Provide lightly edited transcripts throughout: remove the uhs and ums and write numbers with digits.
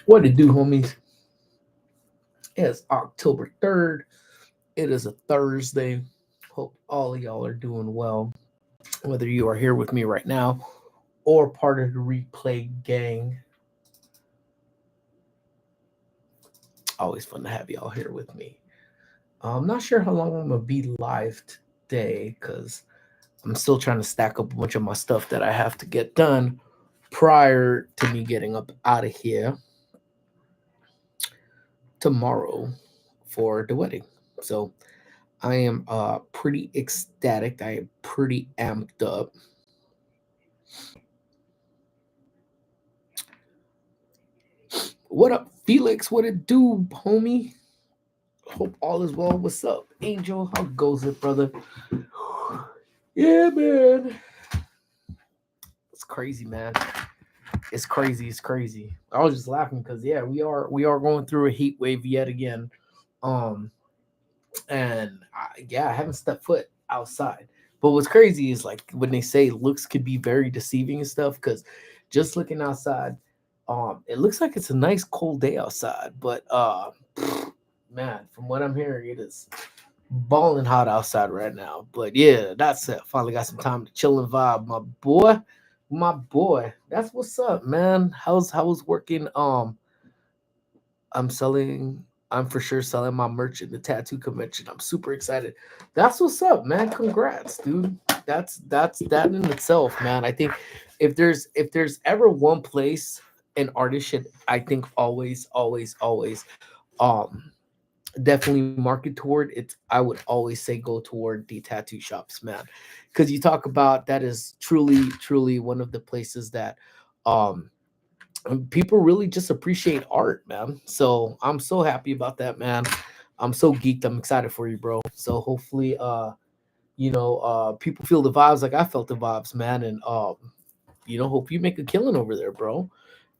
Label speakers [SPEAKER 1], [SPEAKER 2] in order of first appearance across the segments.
[SPEAKER 1] What it do, homies? It's October 3rd. It is a Thursday. Hope all of y'all are doing well. Whether you are here with me right now or part of the replay gang, always fun to have y'all here with me. I'm not sure how long I'm going to be live today because I'm still trying to stack up a bunch of my stuff that I have to get done prior to me getting up out of here tomorrow for the wedding. So I am pretty ecstatic. I am pretty amped up. What up, Felix? What it do, homie? Hope all is well. What's up, Angel? How goes it, brother? Yeah, man. It's crazy, man. It's crazy. It's crazy. I was just laughing because yeah, we are going through a heat wave yet again. Um, and I haven't stepped foot outside. But what's crazy is like when they say looks could be very deceiving and stuff. Because just looking outside, it looks like it's a nice cold day outside. But man, from what I'm hearing, it is balling hot outside right now. But yeah, that's it. Finally got some time to chill and vibe, my boy. My boy. That's what's up, man. How's working? I'm selling. I'm for sure selling my merch at the tattoo convention. I'm super excited. That's what's up, man. Congrats, dude. That's that in itself, man. I think if there's ever one place an artist should, I think always definitely market toward it. I would always say go toward the tattoo shops, man, because you talk about that is truly one of the places that um people really just appreciate art, man. So I'm so happy about that, man. I'm so geeked. I'm excited for you, bro. So hopefully, people feel the vibes like I felt the vibes, man. And hope you make a killing over there, bro.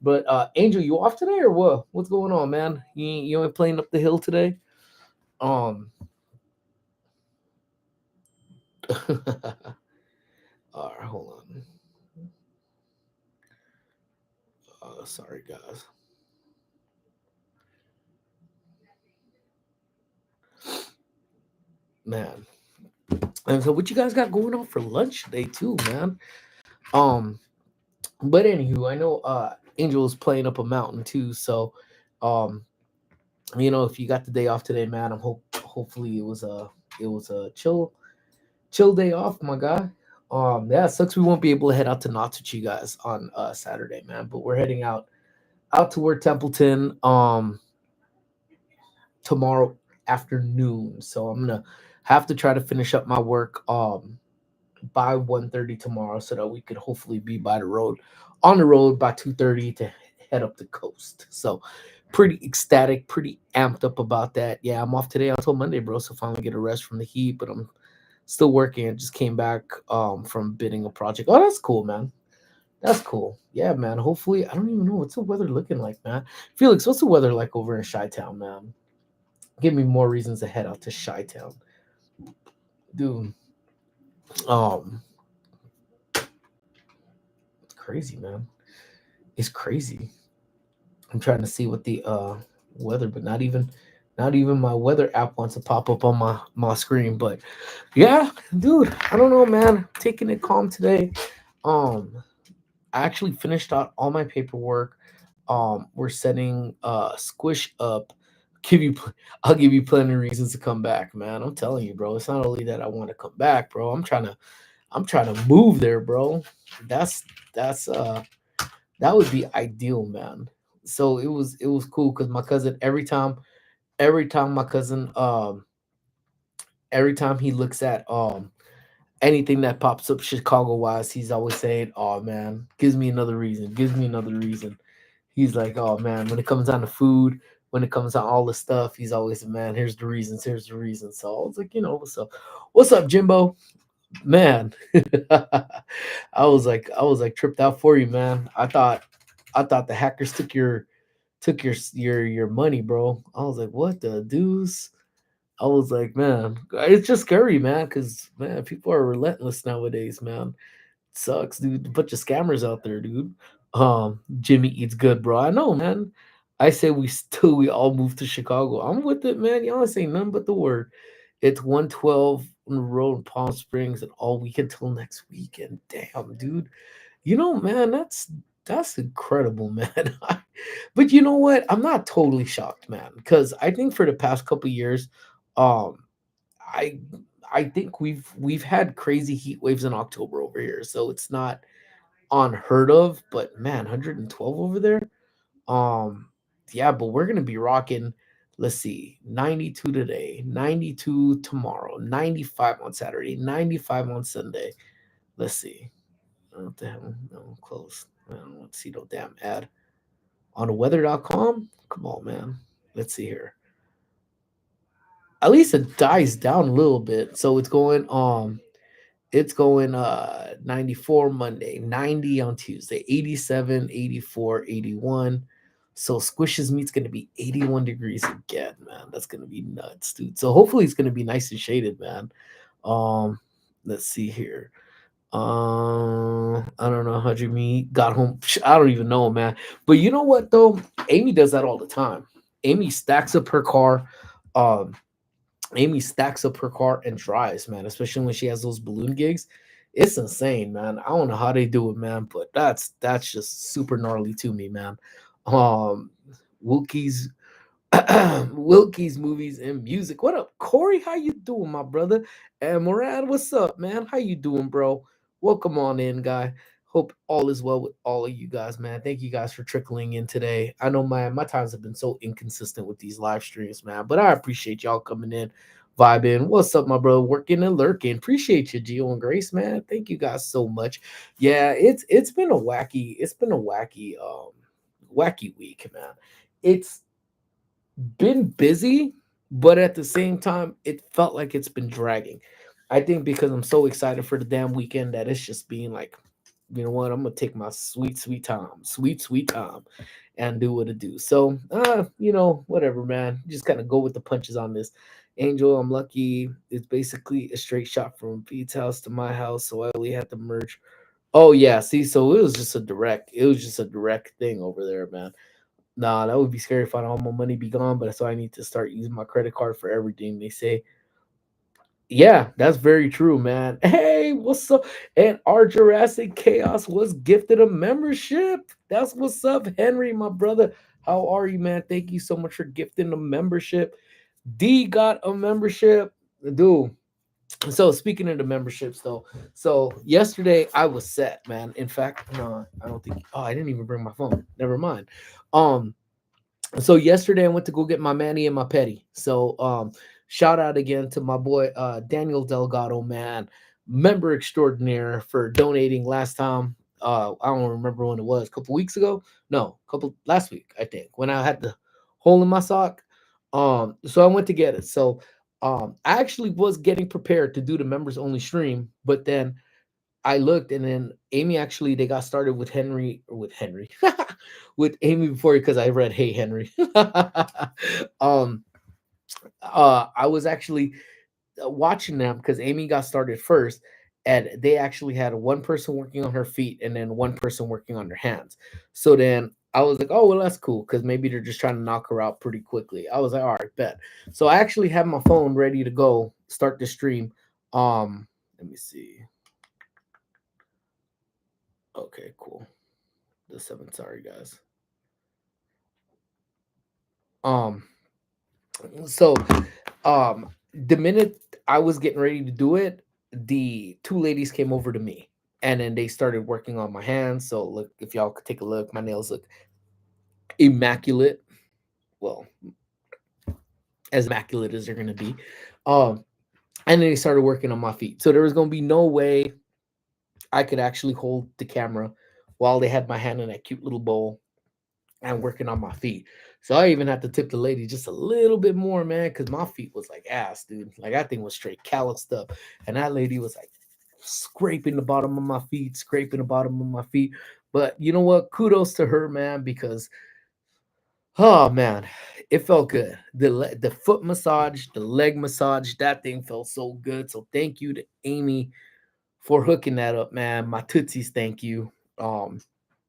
[SPEAKER 1] But Angel, you off today or what? What's going on, man? You ain't playing up the hill today? Um, all right, hold on. Sorry, guys. Man. And so, what you guys got going on for lunch today, too, man? Um, But anywho, I know Angel is playing up a mountain too. So, um, if you got the day off today, man, hopefully it was a chill day off, my guy. Yeah, it sucks we won't be able to head out to Knott's with you guys on Saturday, man. But we're heading out toward Templeton tomorrow afternoon. So I'm gonna have to try to finish up my work by 1:30 tomorrow so that we could hopefully be by the road on the road by 2:30 to head up the coast. So pretty ecstatic, pretty amped up about that. Yeah, I'm off today until Monday, bro. So finally get a rest from the heat, but I'm still working. I just came back from bidding a project. Oh, that's cool, man. That's cool. Yeah, man. Hopefully, I don't even know what's the weather looking like, man. Felix, what's the weather like over in Chi Town, man? Give me more reasons to head out to Chi Town, dude. Um, it's crazy, man. It's crazy. I'm trying to see what the weather, but not even my weather app wants to pop up on my screen. But yeah, dude, I don't know, man. Taking it calm today. Um, I actually finished out all my paperwork. We're setting Squish up. Give you, I'll give you plenty of reasons to come back, man. I'm telling you, bro. It's not only that I want to come back, bro. I'm trying to move there, bro. That's that's that would be ideal, man. So it was cool because my cousin every time my cousin every time he looks at anything that pops up Chicago wise, he's always saying, "Oh man, gives me another reason." He's like, "Oh man, when it comes down to food, when it comes down to all the stuff, he's always, man, here's the reasons." So I was like, what's up, Jimbo? Man, I was like tripped out for you, man. I thought the hackers took your money, bro. I was like, what the deuce? I was like, man, it's just scary, man, because man, people are relentless nowadays, man. Sucks, dude. A bunch of scammers out there, dude. Jimmy eats good, bro. I know, man. I say we all move to Chicago. I'm with it, man. Y'all ain't saying nothing but the word. It's 112 on the road in Palm Springs and all weekend till next weekend. Damn, dude. You know, man, that's incredible, man. But you know what? I'm not totally shocked, man, because I think for the past couple years, um, I I think we've had crazy heat waves in October over here, so it's not unheard of. But man, 112 over there. Um, yeah, but we're gonna be rocking. Let's see, 92 today, 92 tomorrow, 95 on Saturday, 95 on Sunday. Let's see. What the hell? No, close. I don't want to see no damn ad on the weather.com. Come on, man. Let's see here. At least it dies down a little bit. So it's going 94 Monday, 90 on Tuesday, 87, 84, 81. So Squish's meat's gonna be 81 degrees again, man. That's gonna be nuts, dude. So hopefully it's gonna be nice and shaded, man. Um, let's see here. I don't know how Jimmy got home. I don't even know, man. But you know what though? Amy does that all the time. Amy stacks up her car. Um, Amy stacks up her car and drives, man, especially when she has those balloon gigs. It's insane, man. I don't know how they do it, man, but that's just super gnarly to me, man. Um Wilkie's Wilkie's movies and music. What up, Corey? How you doing, my brother? And Murad, what's up, man? How you doing, bro? Welcome on in, guy. Hope all is well with all of you guys, man. Thank you guys for trickling in today. I know my times have been so inconsistent with these live streams, man, but I appreciate y'all coming in, vibing. What's up, my bro? Working and lurking. Appreciate you, Gio and Grace, man. Thank you guys so much. Yeah, it's been a wacky week, man. It's been busy, but at the same time, it felt like it's been dragging. I think because I'm so excited for the damn weekend that it's just being like, you know what, I'm gonna take my sweet time, sweet time, and do what it do. So, whatever, man. Just kind of go with the punches on this. Angel, I'm lucky. It's basically a straight shot from Pete's house to my house, so I only had to merge. Oh yeah, see, so it was just a direct. It was just a direct thing over there, man. Nah, that would be scary if I all my money be gone, but so I need to start using my credit card for everything. They say, yeah, that's very true, man. Hey, what's up? And our Jurassic Chaos was gifted a membership. That's what's up, Henry, my brother. How are you, man? Thank you so much for gifting a membership. D got a membership, dude. So speaking of the memberships, though, so yesterday I was set, man. In fact, no, I don't think. Oh, I didn't even bring my phone. Never mind. Um, so yesterday I went to go get my mani and my petty. So shout out again to my boy Daniel Delgado, man, member extraordinaire, for donating last time. I don't remember when it was, a couple weeks ago. No, couple last week, I think, when I had the hole in my sock. So I went to get it. So I actually was getting prepared to do the members only stream, but then I looked, and then Amy actually they got started with Henry with Amy before, because I read Hey Henry. um I was actually watching them because Amy got started first, and they actually had one person working on her feet and then one person working on their hands. So then I was like, oh well, that's cool, because maybe they're just trying to knock her out pretty quickly. I was like, all right, bet. So I actually have my phone ready to go start the stream. Let me see. Okay, cool. The seven. Sorry, guys. Um, so the minute I was getting ready to do it, the two ladies came over to me, and then they started working on my hands. So look, if y'all could take a look, my nails look immaculate. Well, as immaculate as they're gonna be. Um, and then they started working on my feet. So there was gonna be no way I could actually hold the camera while they had my hand in that cute little bowl and working on my feet. So I even had to tip the lady just a little bit more, man, because my feet was like ass, dude. Like that thing was straight calloused up. And that lady was like scraping the bottom of my feet, scraping the bottom of my feet. But you know what? Kudos to her, man, because oh man, it felt good. The foot massage, the leg massage, that thing felt so good. So thank you to Amy for hooking that up, man. My tootsies, thank you. Um,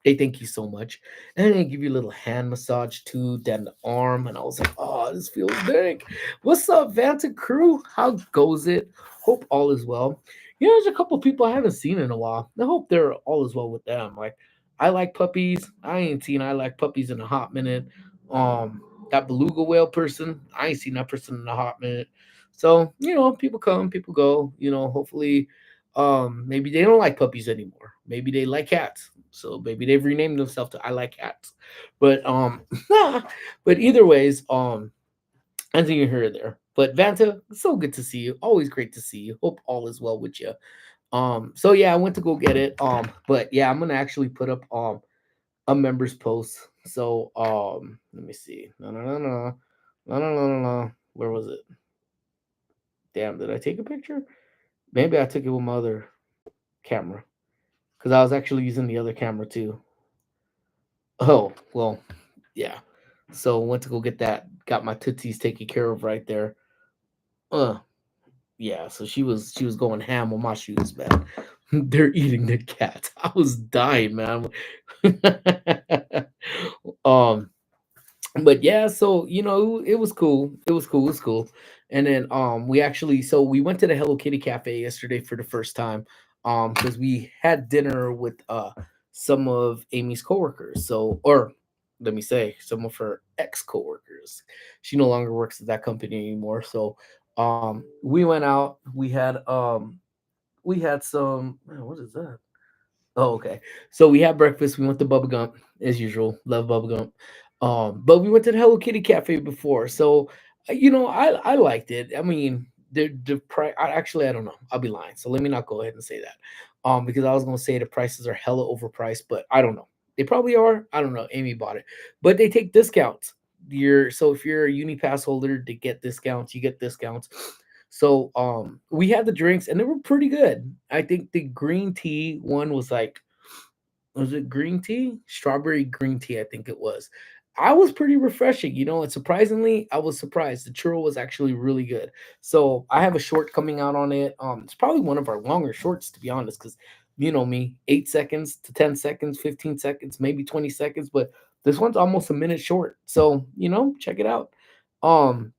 [SPEAKER 1] They thank you so much. And they give you a little hand massage too, down the arm. And I was like, oh, this feels big. What's up, Vanta crew? How goes it? Hope all is well. You know, there's a couple people I haven't seen in a while. I hope they're all is well with them. Like, I like puppies. I ain't seen I like puppies in a hot minute. That beluga whale person, I ain't seen that person in a hot minute. So, people come, people go. Hopefully, maybe they don't like puppies anymore. Maybe they like cats. So maybe they've renamed themselves to I like cats. But but either ways, I think you're here or there. But Vanta, so good to see you. Always great to see you. Hope all is well with you. So yeah, I went to go get it. But yeah, I'm gonna actually put up a members post. So let me see. No no no no no no no no no. Where was it? Damn, did I take a picture? Maybe I took it with my other camera because I was actually using the other camera too. Oh well, yeah. So went to go get that. Got my tootsies taken care of right there. Uh, yeah. So she was going ham on my shoes, man. They're eating the cat. I was dying, man. um, but yeah, so it was cool. It was cool. It was cool. And then we went to the Hello Kitty Cafe yesterday for the first time. Because we had dinner with some of Amy's coworkers. So or let me say some of her ex coworkers. She no longer works at that company anymore. So we went out. We had some man, what is that? Oh, okay. So we had breakfast. We went to Bubba Gump as usual. Love Bubba Gump. But we went to the Hello Kitty Cafe before, so I liked it. I mean, the price. Actually, I don't know. I'll be lying. So let me not go ahead and say that. Because I was gonna say the prices are hella overpriced, but I don't know. They probably are. I don't know. Amy bought it, but they take discounts. So if you're a Uni Pass holder, to get discounts, you get discounts. So we had the drinks and they were pretty good. I think the green tea one was it green tea? Strawberry green tea, I think it was. I was pretty refreshing, and surprisingly, I was surprised. The churro was actually really good. So I have a short coming out on it. It's probably one of our longer shorts, to be honest, because you know me, 8 seconds to 10 seconds, 15 seconds, maybe 20 seconds, but this one's almost a minute short. So, check it out. Um,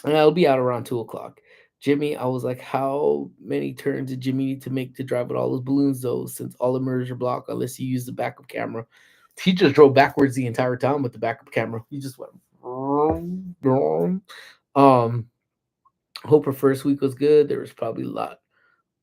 [SPEAKER 1] and it'll be out around 2 o'clock. Jimmy, I was like, how many turns did Jimmy need to make to drive with all those balloons, though, since all the mirrors are blocked unless you use the backup camera? He just drove backwards the entire time with the backup camera. He just went. Vroom, vroom. Um, Hope her first week was good. There was probably a lot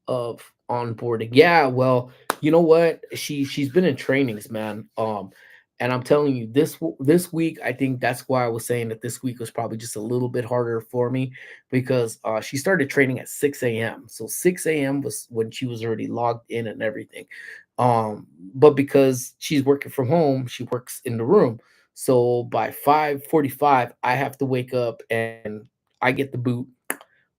[SPEAKER 1] of onboarding. Yeah, well, you know what? She's been in trainings, man. And I'm telling you, this week, I think that's why I was saying that this week was probably just a little bit harder for me because she started training at 6 a.m. So 6 a.m. was when she was already logged in and everything. But because she's working from home, she works in the room. So by 5:45, I have to wake up and I get the boot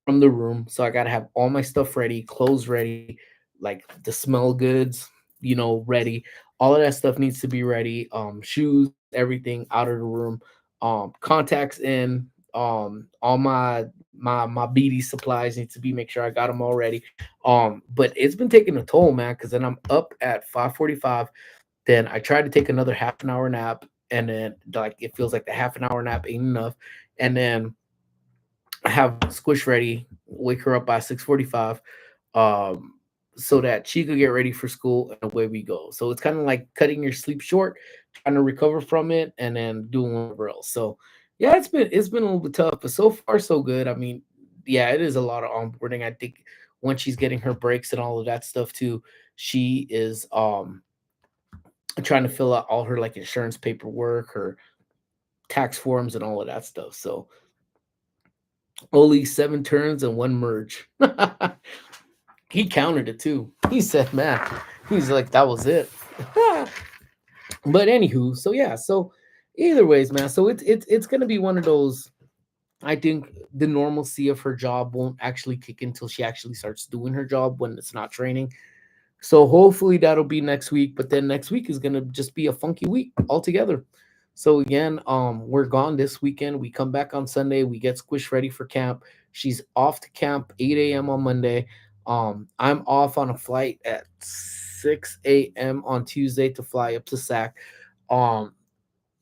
[SPEAKER 1] from the room. So I gotta have all my stuff ready, clothes ready, like the smell goods, ready. All of that stuff needs to be ready. Shoes, everything out of the room. Contacts in. All my BD supplies need to be make sure I got them all ready. But it's been taking a toll, man. Because then I'm up at 5:45. Then I try to take another half an hour nap, and then like it feels like the half an hour nap ain't enough, and then have Squish ready, wake her up by 6:45, um, so that she could get ready for school and away we go. So it's kind of like cutting your sleep short, trying to recover from it, and then doing whatever else. So yeah, it's been a little bit tough, but so far so good. I mean, yeah, it is a lot of onboarding. I think once she's getting her breaks and all of that stuff too, she is trying to fill out all her like insurance paperwork, her tax forms, and all of that stuff. So only 7 turns and one merge. He counted it too. He said, "Man," he's like, "That was it." But anywho, so yeah, so either ways, man. So it's gonna be one of those. I think the normalcy of her job won't actually kick in until she actually starts doing her job when it's not training. So hopefully that'll be next week. But then next week is gonna just be a funky week altogether. So again, we're gone this weekend. We come back on Sunday. We get Squish ready for camp. She's off to camp 8 a.m. on Monday. I'm off on a flight at 6 a.m. on Tuesday to fly up to SAC. Um,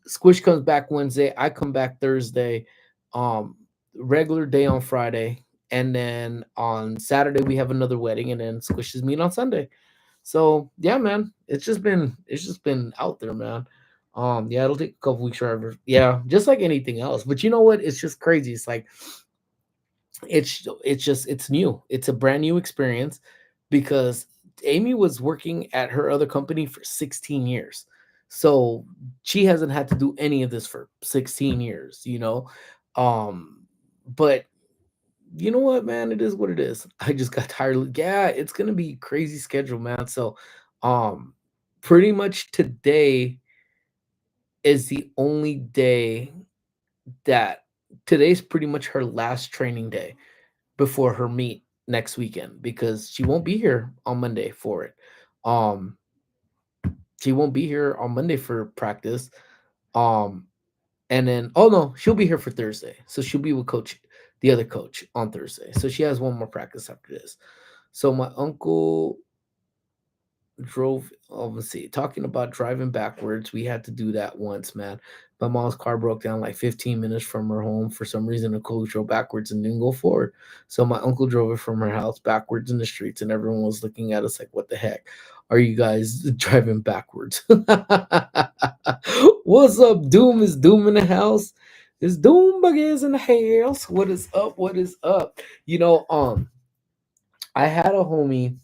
[SPEAKER 1] Squish comes back Wednesday. I come back Thursday. Um, Regular day on Friday, and then on Saturday we have another wedding, and then Squishes meet on Sunday. So yeah, man, it's just been out there, man. Yeah, it'll take a couple weeks forever. Yeah, just like anything else. But you know what? It's just crazy. It's like it's new. It's a brand new experience because Amy was working at her other company for 16 years. So she hasn't had to do any of this for 16 years. Um but you know what, man, it is what it is. I just got tired. Yeah, it's going to be crazy schedule, man. So um pretty much today is the only day that today's pretty much her last training day before her meet next weekend because she won't be here on Monday for it. Um, she won't be here on Monday for practice. Um, and then oh no, she'll be here for Thursday. So she'll be with the other coach on Thursday. So she has one more practice after this. So my uncle drove obviously talking about driving backwards. We had to do that once, man. My mom's car broke down like 15 minutes from her home. For some reason, the coach drove backwards and didn't go forward. So my uncle drove it from her house backwards in the streets, and everyone was looking at us like, what the heck are you guys driving backwards? What's up? Doom is doom in the house. It's doom buggers in the house. What is up? What is up? I had a homie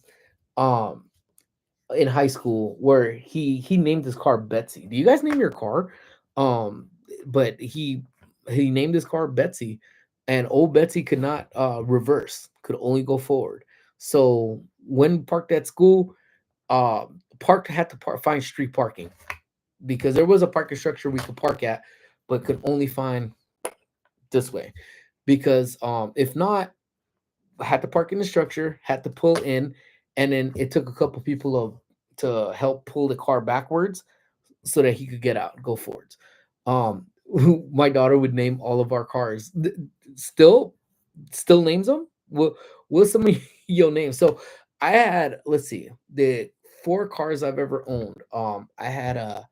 [SPEAKER 1] um in high school where he named his car Betsy. Do you guys name your car? Um, but he named his car Betsy, and old Betsy could not reverse, could only go forward. So when parked at school, parked had to find street parking because there was a parking structure we could park at, but could only find this way because if not, had to park in the structure, had to pull in, and then it took a couple people to help pull the car backwards so that he could get out and go forwards. Um, my daughter would name all of our cars. Still, still names them. What's some of your names? So I had, let's see, the four cars I've ever owned. I had a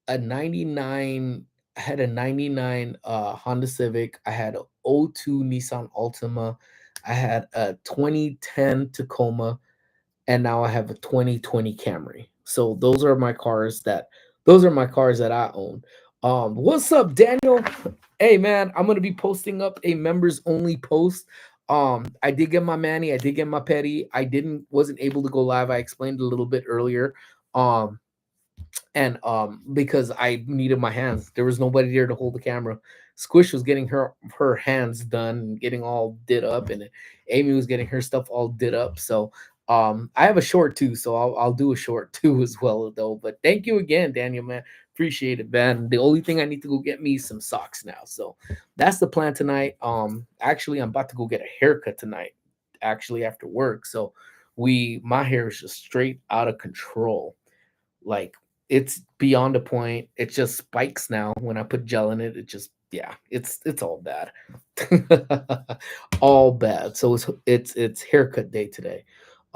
[SPEAKER 1] 99 I had a 99 Honda Civic. I had a '02 Nissan Altima. I had a 2010 Tacoma, and now I have a 2020 Camry. So those are my cars that I own. What's up, Daniel? Hey man, I'm gonna be posting up a members only post. I did get my Manny, I did get my Petty. I didn't wasn't able to go live. I explained a little bit earlier. Um, and because I needed my hands, there was nobody there to hold the camera. Squish was getting her hands done and getting all did up, and Amy was getting her stuff all did up. So I have a short too, so I'll do a short too as well though. But thank you again, Daniel, man. Appreciate it, man. The only thing I need to go get me is some socks now. So that's the plan tonight. Actually I'm about to go get a haircut tonight, actually after work. So we my hair is just straight out of control. Like it's beyond a point. It just spikes now. When I put gel in it, it just yeah, it's all bad. All bad. So it's haircut day today.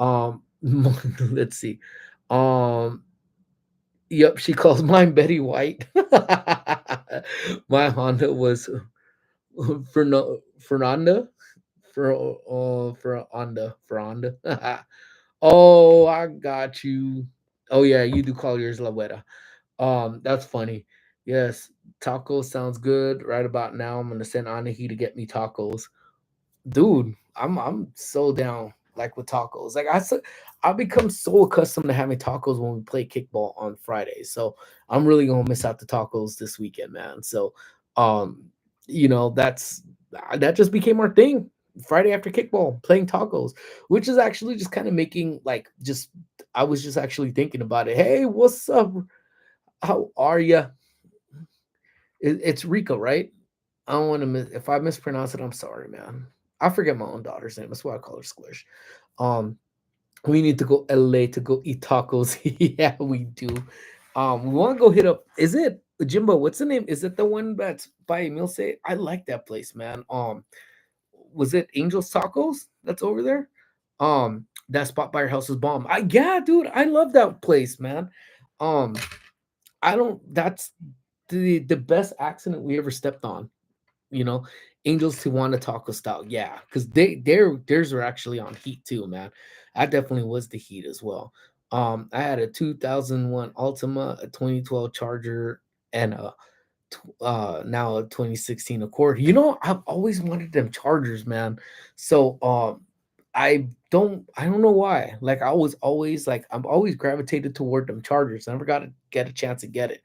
[SPEAKER 1] Let's see. Um yep, she calls mine Betty White. My Honda was Fernanda for Honda. Oh, I got you. Oh yeah, you do call yours La Huera. That's funny. Yes, tacos sounds good. Right about now, I'm gonna send Anahi to get me tacos. Dude, I'm so down like with tacos. I've become so accustomed to having tacos when we play kickball on Fridays. So I'm really gonna miss out the tacos this weekend, man. So um, that just became our thing. Friday after kickball, playing tacos, which is actually just kind of making like just I was just actually thinking about it. Hey, what's up? How are you? It's Rico, right? I don't want to if I mispronounce it, I'm sorry, man. I forget my own daughter's name. That's why I call her Squish. Um, we need to go LA to go eat tacos. Yeah, we do. We want to go hit up. Is it Jimbo? What's the name? Is it the one that's by Emil Say? I like that place, man. Was it Angel's Tacos that's over there? That spot by your house is bomb. Yeah, dude, I love that place, man. Um, I don't. That's the best accident we ever stepped on. You know, Angels Tijuana Taco Style. Yeah, because theirs were actually on heat too, man. I definitely was the heat as well. I had a 2001 Altima, a 2012 Charger, and a now a 2016 Accord. You know, I've always wanted them Chargers, man. So I don't know why. Like I was always like I'm always gravitated toward them Chargers. I never got to get a chance to get it.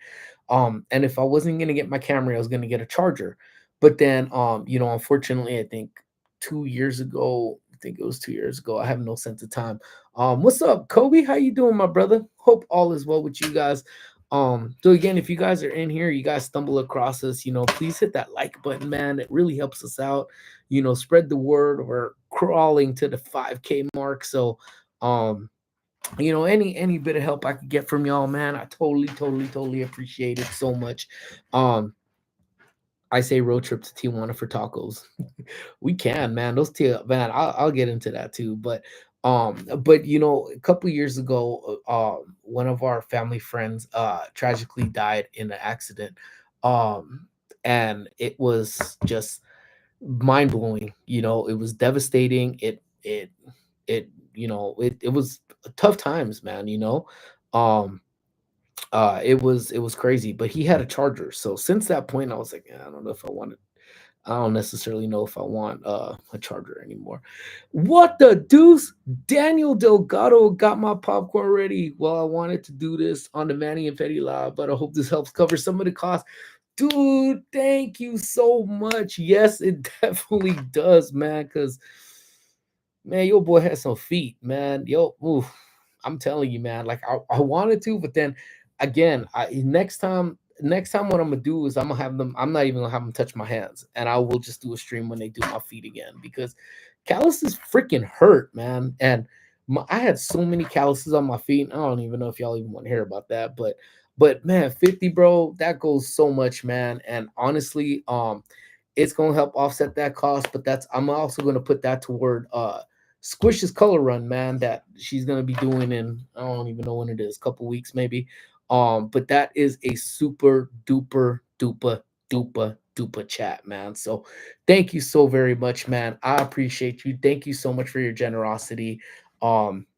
[SPEAKER 1] And if I wasn't gonna get my Camry, I was gonna get a Charger. But then unfortunately, I think 2 years ago, I think it was 2 years ago, I have no sense of time. What's up, Kobe? How you doing, my brother? Hope all is well with you guys. So again, if you guys are in here, you guys stumble across us, please hit that like button, man. It really helps us out. Spread the word. We're crawling to the 5K mark. So any bit of help I could get from y'all, man, I totally, totally, totally appreciate it so much. Um, I say road trip to Tijuana for tacos. We can, man. Man, I'll get into that too. But a couple years ago, one of our family friends tragically died in an accident. And it was just mind blowing. It was devastating. It was tough times, man. Um it was crazy, but he had a Charger. So since that point I was like, I don't know if I don't necessarily know if I want a Charger anymore. What the deuce? Daniel Delgado got my popcorn ready. Well, I wanted to do this on the Manny and Petty Live, but I hope this helps cover some of the costs. Dude, thank you so much. Yes, it definitely does, man, because man, your boy has some feet, man. Oof, I'm telling you, man. Like I wanted to, but then again, next time, what I'm gonna do is I'm gonna have them. I'm not even gonna have them touch my hands, and I will just do a stream when they do my feet again because calluses freaking hurt, man. And I had so many calluses on my feet. I don't even know if y'all even want to hear about that, but man, 50, bro, that goes so much, man. And honestly, it's gonna help offset that cost. But I'm also gonna put that toward Squish's color run, man, that she's gonna be doing in I don't even know when it is, couple weeks maybe. But that is a super duper duper duper duper chat, man. So thank you so very much, man. I appreciate you. Thank you so much for your generosity.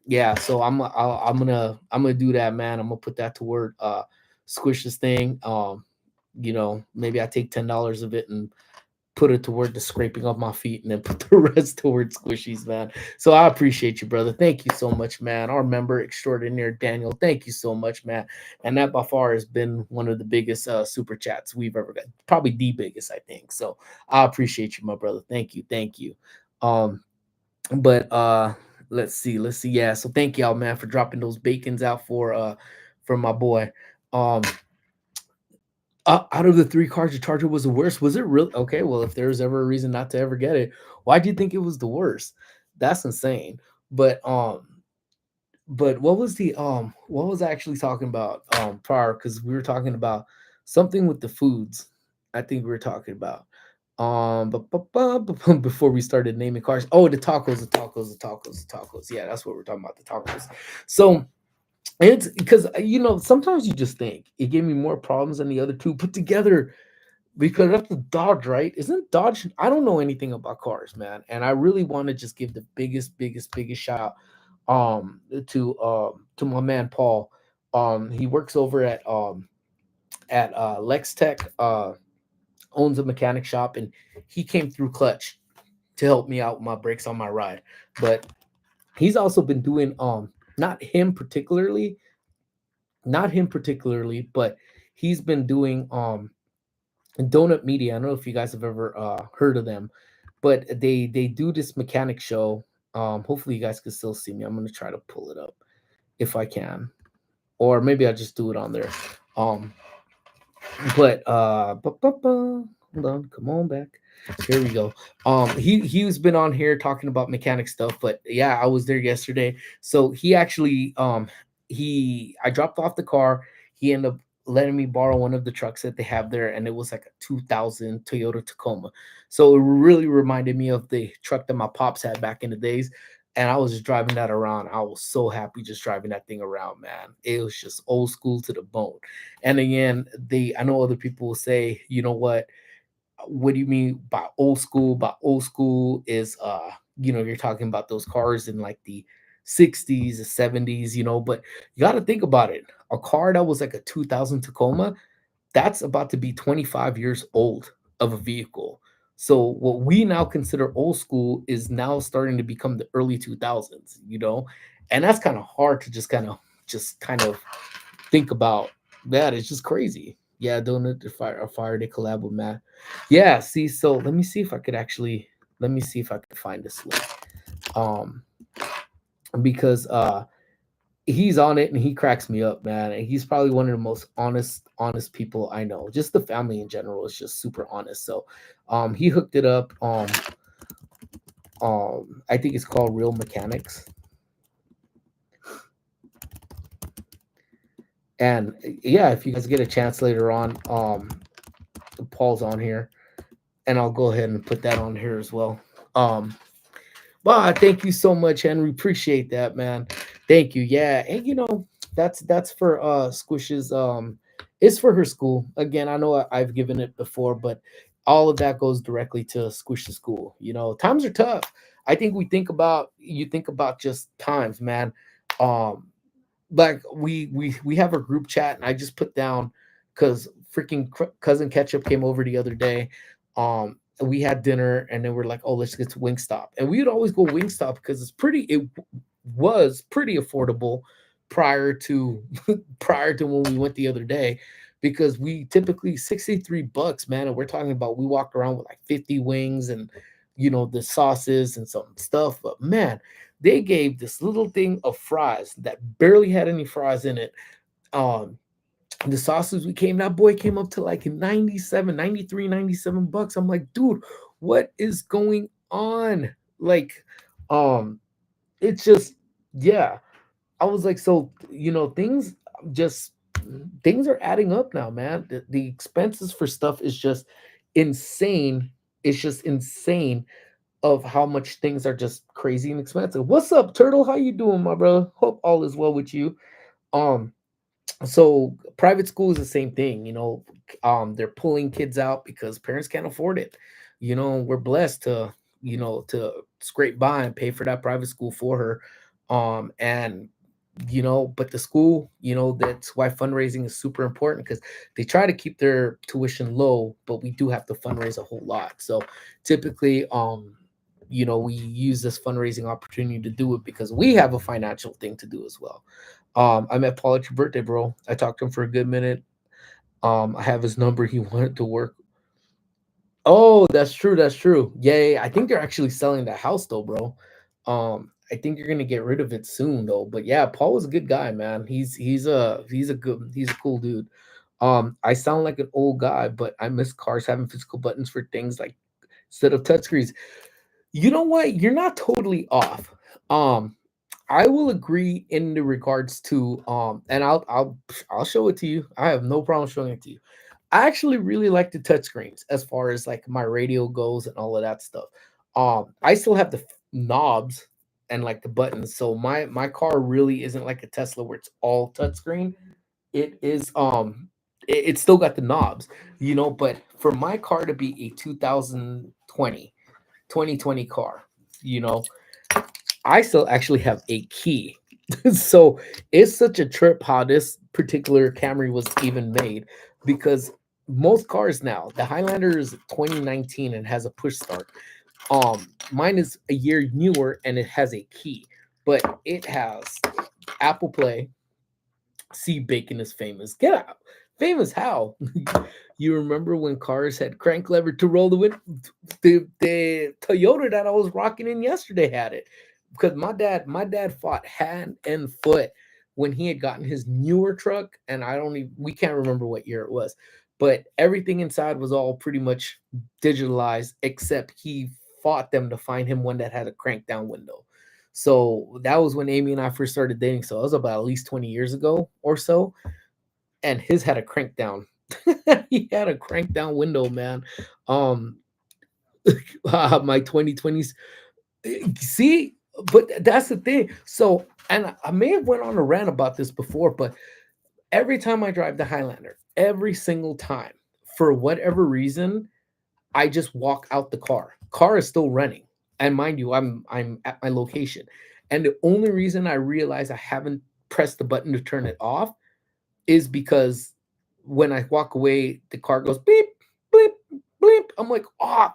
[SPEAKER 1] Yeah, so I'm gonna do that, man. I'm gonna put that toward Squish's thing. Maybe I take $10 of it and put it toward the scraping of my feet and then put the rest towards squishies, man. So I appreciate you, brother. Thank you so much, man. Our member extraordinaire, Daniel, thank you so much, man. And that by far has been one of the biggest super chats we've ever got. Probably the biggest, I think. So I appreciate you, my brother. Thank you. Thank you. Um, but let's see. Yeah, so thank y'all, man, for dropping those bacons out for my boy. Um out of the three cars, the Charger was the worst. Was it really? Okay, well, if there was ever a reason not to ever get it, why do you think it was the worst? That's insane. But what was I actually talking about prior? Because we were talking about something with the foods. I think we were talking about before we started naming cars. Oh, the tacos, the tacos, the tacos, the tacos. Yeah, that's what we're talking about, the tacos. So it's because sometimes you just think it gave me more problems than the other two put together because that's the Dodge, right? Isn't Dodge? I don't know anything about cars, man, and I really want to just give the biggest shout out to my man Paul. He works over at Lex Tech, owns a mechanic shop, and he came through Clutch to help me out with my brakes on my ride. But he's also been doing not him particularly, but he's been doing Donut Media. I don't know if you guys have ever heard of them, but they do this mechanic show. Hopefully you guys can still see me. I'm gonna try to pull it up if I can, or maybe I'll just do it on there. Um, hold on, come on back. Here we go. He's been on here talking about mechanic stuff, but yeah, I was there yesterday. So he actually he I dropped off the car. He ended up letting me borrow one of the trucks that they have there, and it was like a 2000 Toyota Tacoma. So it really reminded me of the truck that my pops had back in the days. and I was just driving that around. I was so happy just driving that thing around, man. It was just old school to the bone. And again, I know other people will say, you know what do you mean by old school? By old school is you're talking about those cars in like the 60s, the 70s, but you got to think about it. A car that was like a 2000 Tacoma, that's about to be 25 years old of a vehicle. So what we now consider old school is now starting to become the early 2000s. And that's kind of hard to just kind of think about that. It's just crazy. Yeah, Donut a fire to collab with Matt. Yeah, see, so let me see if I can find this link. Um because he's on it and he cracks me up, man. And he's probably one of the most honest people I know. Just the family in general is just super honest. So he hooked it up. I think it's called Real Mechanics. And yeah, if you guys get a chance later on, Paul's on here, and I'll go ahead and put that on here as well. Um, Well, thank you so much, Henry. Appreciate that, man. Thank you. Yeah, and that's for Squish's. It's for her school. Again, I know I've given it before, but all of that goes directly to Squish's school. Times are tough. I think you think about just times, man. Um, like we have a group chat, and I just put down because freaking cousin Ketchup came over the other day. We had dinner, and then we're like, oh, let's get to Wingstop, and we would always go Wingstop because was pretty affordable prior to prior to when we went the other day, because we typically $63, man, and we're talking about we walked around with like 50 wings and the sauces and some stuff, but man, they gave this little thing of fries that barely had any fries in it. Um, the sauces we came, that boy came up to like 97, 93, $97. I'm like, dude, what is going on? Like, um, it's just, yeah. I was like, so, just, things are adding up now, man. The expenses for stuff is just insane. It's just insane of how much things are just crazy and expensive. What's up, Turtle? How you doing, my brother? Hope all is well with you. Um, so private school is the same thing. They're pulling kids out because parents can't afford it. We're blessed to scrape by and pay for that private school for her. And but the school, that's why fundraising is super important, because they try to keep their tuition low, but we do have to fundraise a whole lot. So typically, we use this fundraising opportunity to do it because we have a financial thing to do as well. I met Paul at your birthday, bro. I talked to him for a good minute. I have his number. He wanted to work. Oh, that's true. That's true. Yay. I think they're actually selling that house though, bro. I think you're gonna get rid of it soon though. But yeah, Paul was a good guy, man. He's a cool dude. I sound like an old guy, but I miss cars having physical buttons for things like instead of touchscreens. You know what? You're not totally off. Um, I will agree in the regards to and I'll show it to you. I have no problem showing it to you. I actually really like the touchscreens as far as like my radio goes and all of that stuff. I still have the knobs and like the buttons. So my car really isn't like a Tesla where it's all touchscreen. It is it's still got the knobs, but for my car to be a 2020 car, you know, I still actually have a key. So it's such a trip how this particular Camry was even made, because most cars now, the Highlander is 2019 and has a push start. Mine is a year newer and it has a key, but it has Apple Play. See, bacon is famous. Get out. Famous how? You remember when cars had crank lever to roll the window? The Toyota that I was rocking in yesterday had it, because my dad fought hand and foot when he had gotten his newer truck, and we can't remember what year it was, but everything inside was all pretty much digitalized, except he fought them to find him one that had a crank down window. So that was when Amy and I first started dating. So it was about at least 20 years ago or so. And his had a crank down. He had a crank down window, man. Um, my 2020s. See, but that's the thing. So, and I may have went on a rant about this before, but every time I drive the Highlander, every single time, for whatever reason, I just walk out the car. Car is still running. And mind you, I'm at my location. And the only reason I realize I haven't pressed the button to turn it off is because when I walk away, the car goes beep, bleep, bleep. I'm like, oh,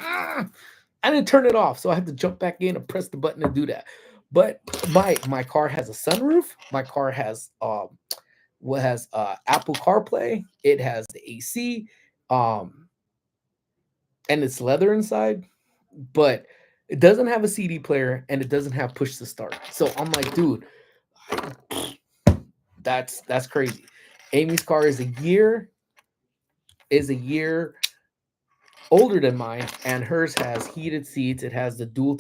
[SPEAKER 1] I didn't turn it off. So I had to jump back in and press the button and do that. But my car has a sunroof. My car has what has Apple CarPlay. It has the AC. Um, and it's leather inside, but it doesn't have a CD player and it doesn't have push to start. So I'm like, dude, that's crazy. Amy's car is a year older than mine, and hers has heated seats. It has the dual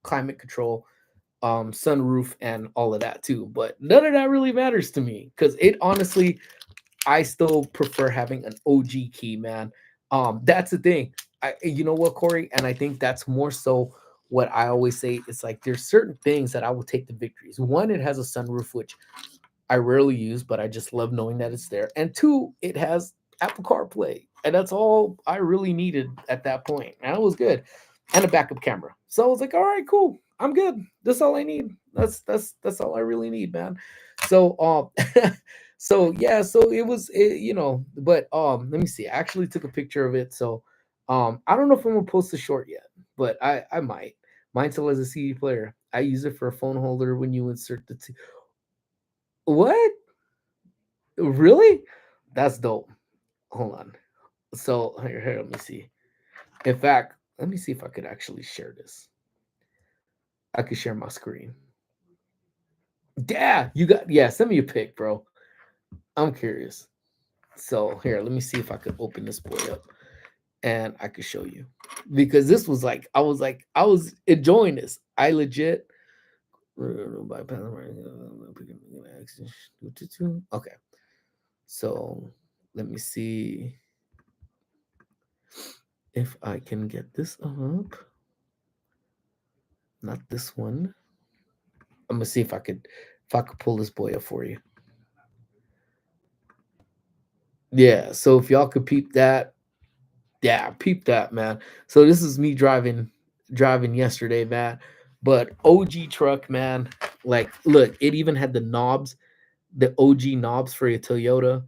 [SPEAKER 1] climate control, sunroof, and all of that too. But none of that really matters to me because it honestly, I still prefer having an OG key, man. That's the thing. You know what, Corey, and I think that's more so what I always say. It's like there's certain things that I will take the victories. One, it has a sunroof, which I rarely use, but I just love knowing that it's there. And two, it has Apple CarPlay, and that's all I really needed at that point, and it was good, and a backup camera. So I was like, all right, cool, I'm good. That's all I need. That's all I really need, man. So so yeah, so it was, but let me see. I actually took a picture of it, so I don't know if I'm gonna post the short yet, but I might. Mine still has a CD player. I use it for a phone holder when you insert the what? Really? That's dope. Hold on. So here, let me see. In fact, let me see if I could actually share this. I could share my screen. Yeah, send me a pic, bro. I'm curious. So here, let me see if I could open this boy up and I could show you. Because this was like, I was enjoying this. I legit okay. So let me see if I can get this up. Not this one. I'm gonna see if I could pull this boy up for you. Yeah. So if y'all could peep that, yeah, peep that, man. So this is me driving yesterday, man. But OG truck, man. Like, look, it even had the knobs, the OG knobs for a Toyota.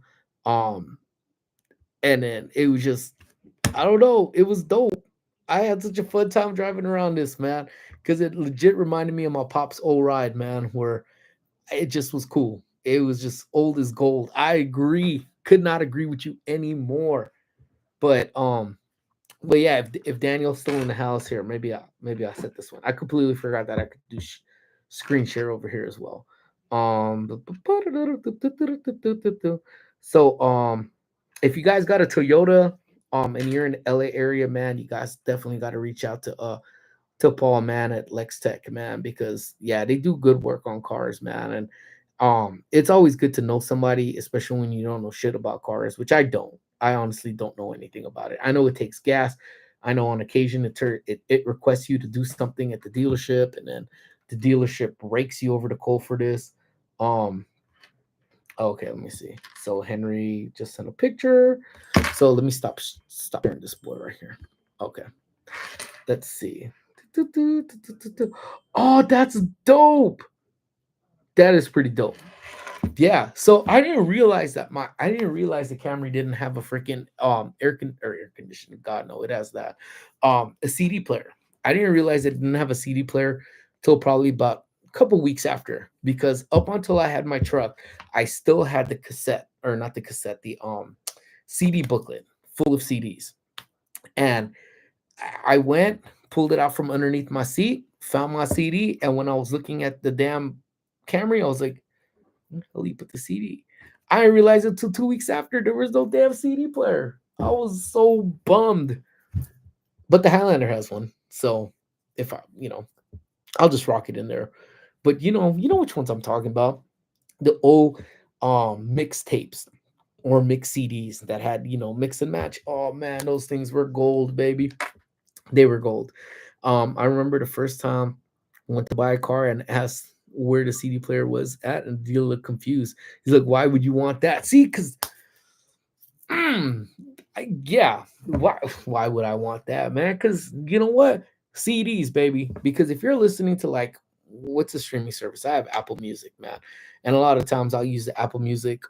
[SPEAKER 1] Um, and then it was just, I don't know, it was dope. I had such a fun time driving around this, man, because it legit reminded me of my pop's old ride, man, where it just was cool. It was just old as gold. I agree. Could not agree with you anymore. But but yeah, if Daniel's still in the house here, maybe I'll set this one. I completely forgot that I could do screen share over here as well. Um, so if you guys got a Toyota, and you're in the LA area, man, you guys definitely got to reach out to Paul, man, at Lex Tech, man, because yeah, they do good work on cars, man. And it's always good to know somebody, especially when you don't know shit about cars, which I don't. I honestly don't know anything about it. I know it takes gas. I know on occasion it requests you to do something at the dealership, and then the dealership rakes you over the coal for this. Um, okay, let me see. So Henry just sent a picture. So let me stop sharing this boy right here. Okay, let's see. Oh, that's dope. That is pretty dope. Yeah. So I didn't realize the Camry didn't have a freaking air conditioning. God no, it has that. A CD player. I didn't realize it didn't have a CD player till probably about a couple weeks after, because up until I had my truck, I still had the cassette, or not the cassette, the CD booklet full of CDs. And I went, pulled it out from underneath my seat, found my CD, and when I was looking at the damn Camry, I was like, "Where the hell you put the CD?" I didn't realize it until 2 weeks after there was no damn CD player. I was so bummed. But the Highlander has one, so if I'll just rock it in there. But you know which ones I'm talking about? The old mixtapes or mix CDs that had mix and match. Oh man, those things were gold, baby. They were gold. I remember the first time. Went to buy a car and asked where the CD player was at, and the dealer looked confused. He's like, "Why would you want that?" See, because mm, yeah, why would I want that, man? Because you know what, CDs, baby. Because if you're listening to like what's a streaming service? I have Apple Music, man, and a lot of times I'll use the Apple Music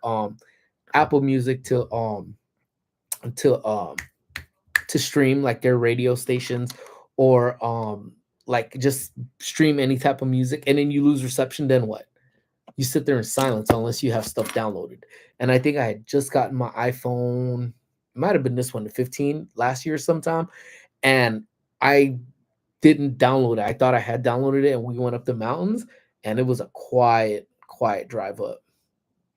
[SPEAKER 1] to to stream like their radio stations or like just stream any type of music, and then you lose reception. Then what? You sit there in silence unless you have stuff downloaded. And I think I had just gotten my iPhone, it might have been this one, the 15 last year sometime, and I didn't download it. I thought I had downloaded it, and we went up the mountains, and it was a quiet drive up.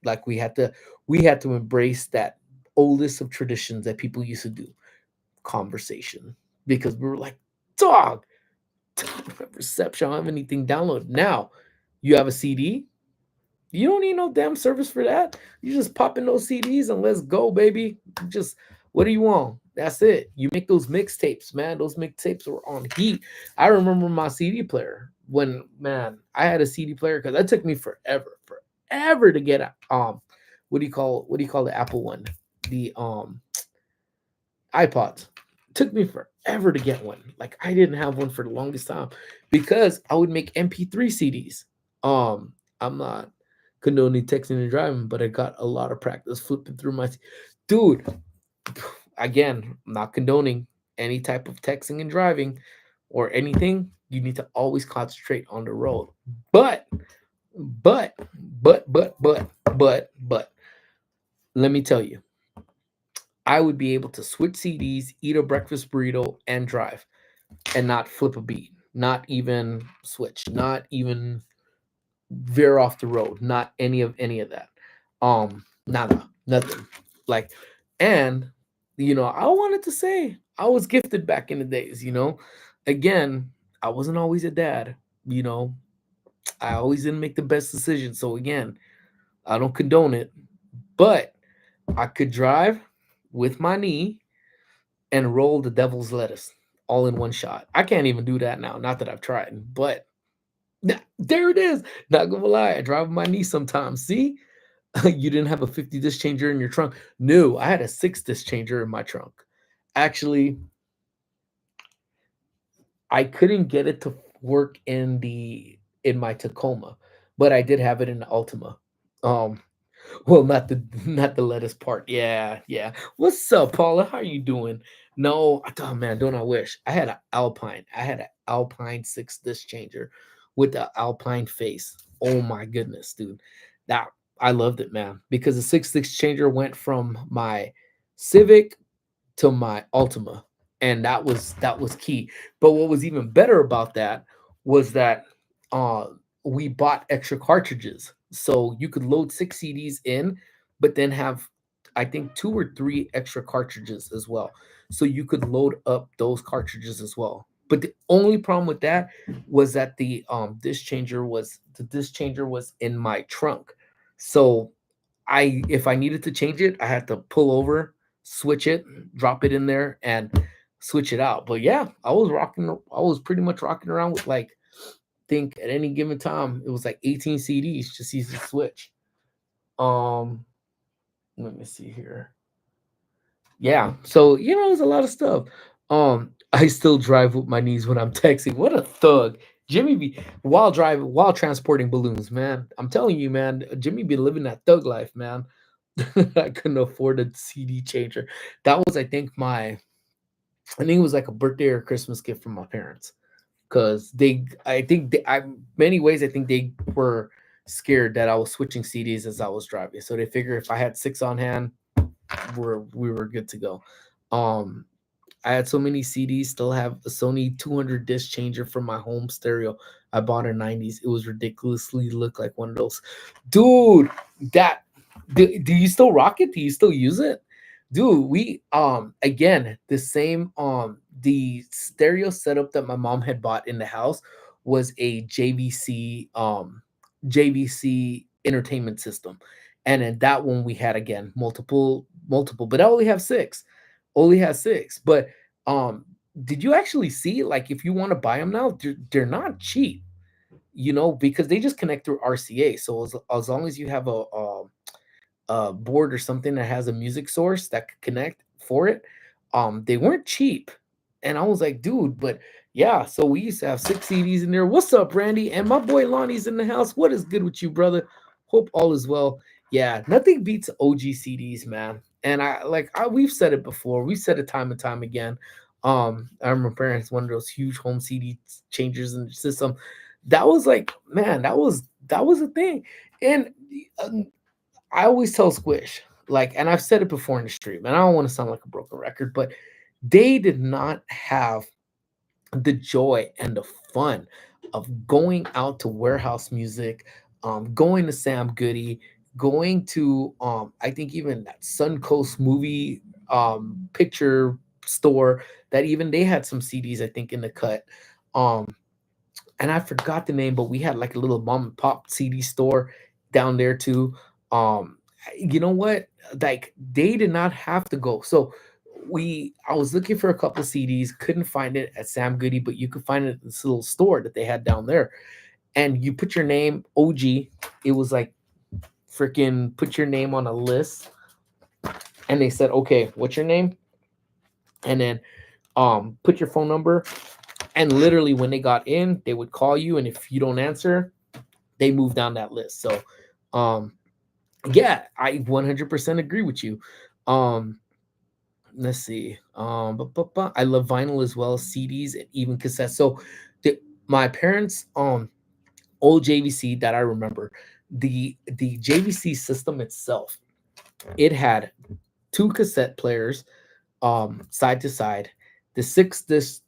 [SPEAKER 1] Like we had to embrace that oldest of traditions that people used to do, conversation, because we were like, dog, reception. I don't have anything downloaded. Now you have a CD. You don't need no damn service for that. You just pop in those CDs and let's go, baby. Just what do you want? That's it. You make those mixtapes, man. Those mixtapes were on heat. I remember my CD player when, man, I had a CD player because that took me forever to get what do you call the Apple one? The iPods. Took me forever to get one. Like I didn't have one for the longest time because I would make MP3 CDs. I'm not condoning texting and driving, but I got a lot of practice flipping through my dude. Again, I'm not condoning any type of texting and driving or anything. You need to always concentrate on the road. But, but, but, let me tell you, I would be able to switch CDs, eat a breakfast burrito, and drive and not flip a beat, not even switch, not even veer off the road, not any of that. Nada, nothing. Like, and I wanted to say I was gifted back in the days. Again, I wasn't always a dad. You know, I always didn't make the best decisions. So again, I don't condone it, but I could drive with my knee and roll the devil's lettuce all in one shot. I can't even do that now. Not that I've tried, but there it is. Not gonna lie, I drive with my knee sometimes. See, you didn't have a 50 disc changer in your trunk. No, I had a 6 disc changer in my trunk. Actually, I couldn't get it to work in my Tacoma, but I did have it in the Altima. Um, well, not the lettuce part. Yeah, yeah. What's up, Paula? How are you doing? No, oh man, don't I wish I had an Alpine. I had an Alpine 6 disc changer with the Alpine face. Oh my goodness, dude. That I loved it, man, because the 6 disc changer went from my Civic to my Altima, and that was key. But what was even better about that was that uh, we bought extra cartridges, so you could load 6 CDs in, but then have I think 2 or 3 extra cartridges as well, so you could load up those cartridges as well. But the only problem with that was that the disc changer was in my trunk, so if I needed to change it, I had to pull over, switch it, drop it in there, and switch it out. But yeah, I was pretty much rocking around with like think at any given time it was like 18 CDs just easy to switch. Um, let me see here. Yeah, so there's a lot of stuff. I still drive with my knees when I'm texting. What a thug. Jimmy be while driving while transporting balloons, man. I'm telling you, man, Jimmy be living that thug life, man. I couldn't afford a CD changer. That was, I think it was like a birthday or Christmas gift from my parents, because many ways, I think they were scared that I was switching CDs as I was driving. So they figure if I had 6 on hand, we were good to go. Um, I had so many CDs. Still have a Sony 200 disc changer from my home stereo. I bought in '90s. It was ridiculously look like one of those, dude. That do you still rock it? Do you still use it, dude? We again the stereo setup that my mom had bought in the house was a JVC entertainment system, and in that one we had again multiple, but I only have 6, only has 6. But um, did you actually see, like, if you want to buy them now, they're not cheap. because they just connect through RCA. So as long as you have a board or something that has a music source that could connect for it, they weren't cheap. And I was like, dude, but yeah, so we used to have 6 CDs in there. What's up, Randy? And my boy Lonnie's in the house. What is good with you, brother? Hope all is well. Yeah, nothing beats OG CDs, man. And we've said it before. We've said it time and time again. I remember parents one of those huge home CD changers in the system. That was like, man, that was a thing. And uh, I always tell Squish, like, and I've said it before in the stream, and I don't want to sound like a broken record, but they did not have the joy and the fun of going out to warehouse music, going to Sam Goody, going to I think even that Suncoast movie picture store that even they had some CDs I think in the cut. Um and I forgot the name, but we had like a little mom and pop CD store down there too. You know what? Like they did not have to go. So I was looking for a couple CDs, couldn't find it at Sam Goody, but you could find it at this little store that they had down there. And you put your name, OG. It was like freaking put your name on a list, and they said, okay, what's your name? And then put your phone number. And literally when they got in, they would call you, and if you don't answer, they move down that list. So, um, yeah, I 100% agree with you. Um, let's see. I love vinyl as well, CDs, and even cassettes. So, my parents, old JVC that I remember, the JVC system itself, it had two cassette players, side to side, the 6 disc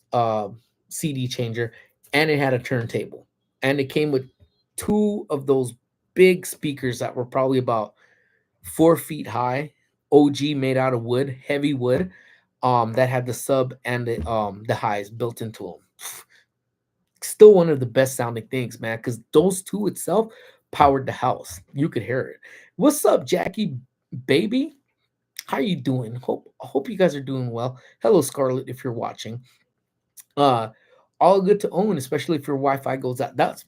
[SPEAKER 1] CD changer, and it had a turntable, and it came with two of those big speakers that were probably about 4 feet high, OG made out of wood, heavy wood, that had the sub and the highs built into them. Still one of the best sounding things, man, because those two itself powered the house. You could hear it. What's up, Jackie, baby? How you doing? Hope you guys are doing well. Hello, Scarlett, if you're watching. Uh, all good to own, especially if your Wi-Fi goes out. That's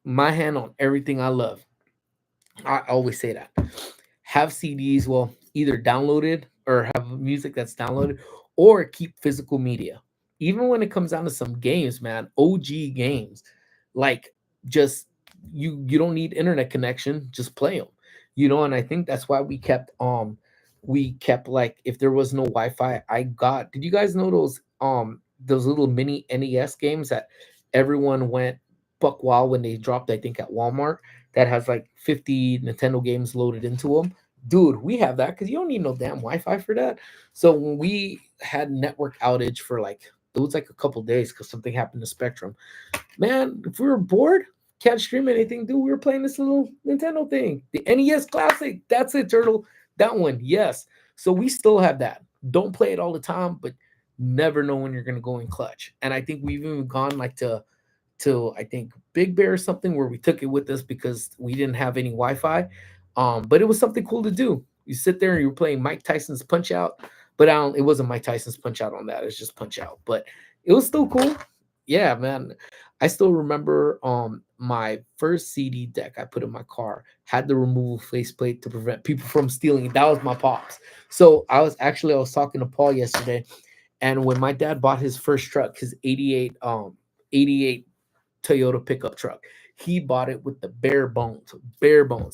[SPEAKER 1] my hand on everything I love. I always say that. Have CDs, well, either downloaded or have music that's downloaded, or keep physical media. Even when it comes down to some games, man, OG games, like just you don't need internet connection, just play them. And I think that's why we kept like if there was no Wi-Fi, I got did you guys know those little mini NES games that everyone went buck wild when they dropped, I think at Walmart, that has like 50 Nintendo games loaded into them. Dude, we have that because you don't need no damn Wi-Fi for that. So when we had network outage for like it was like a couple days because something happened to Spectrum. Man, if we were bored, can't stream anything, dude. We were playing this little Nintendo thing, the NES Classic. That's it, Turtle. That one, yes. So we still have that. Don't play it all the time, but never know when you're gonna go in clutch. And I think we've even gone like to I think Big Bear or something where we took it with us because we didn't have any Wi-Fi. But it was something cool to do. You sit there and you were playing Mike Tyson's Punch Out, but it wasn't Mike Tyson's Punch Out on that. It's just Punch Out, but it was still cool. Yeah, man. I still remember my first CD deck I put in my car had the removable faceplate to prevent people from stealing it. That was my pops. So I was talking to Paul yesterday, and when my dad bought his first truck, his 88 Toyota pickup truck. He bought it with the bare bones.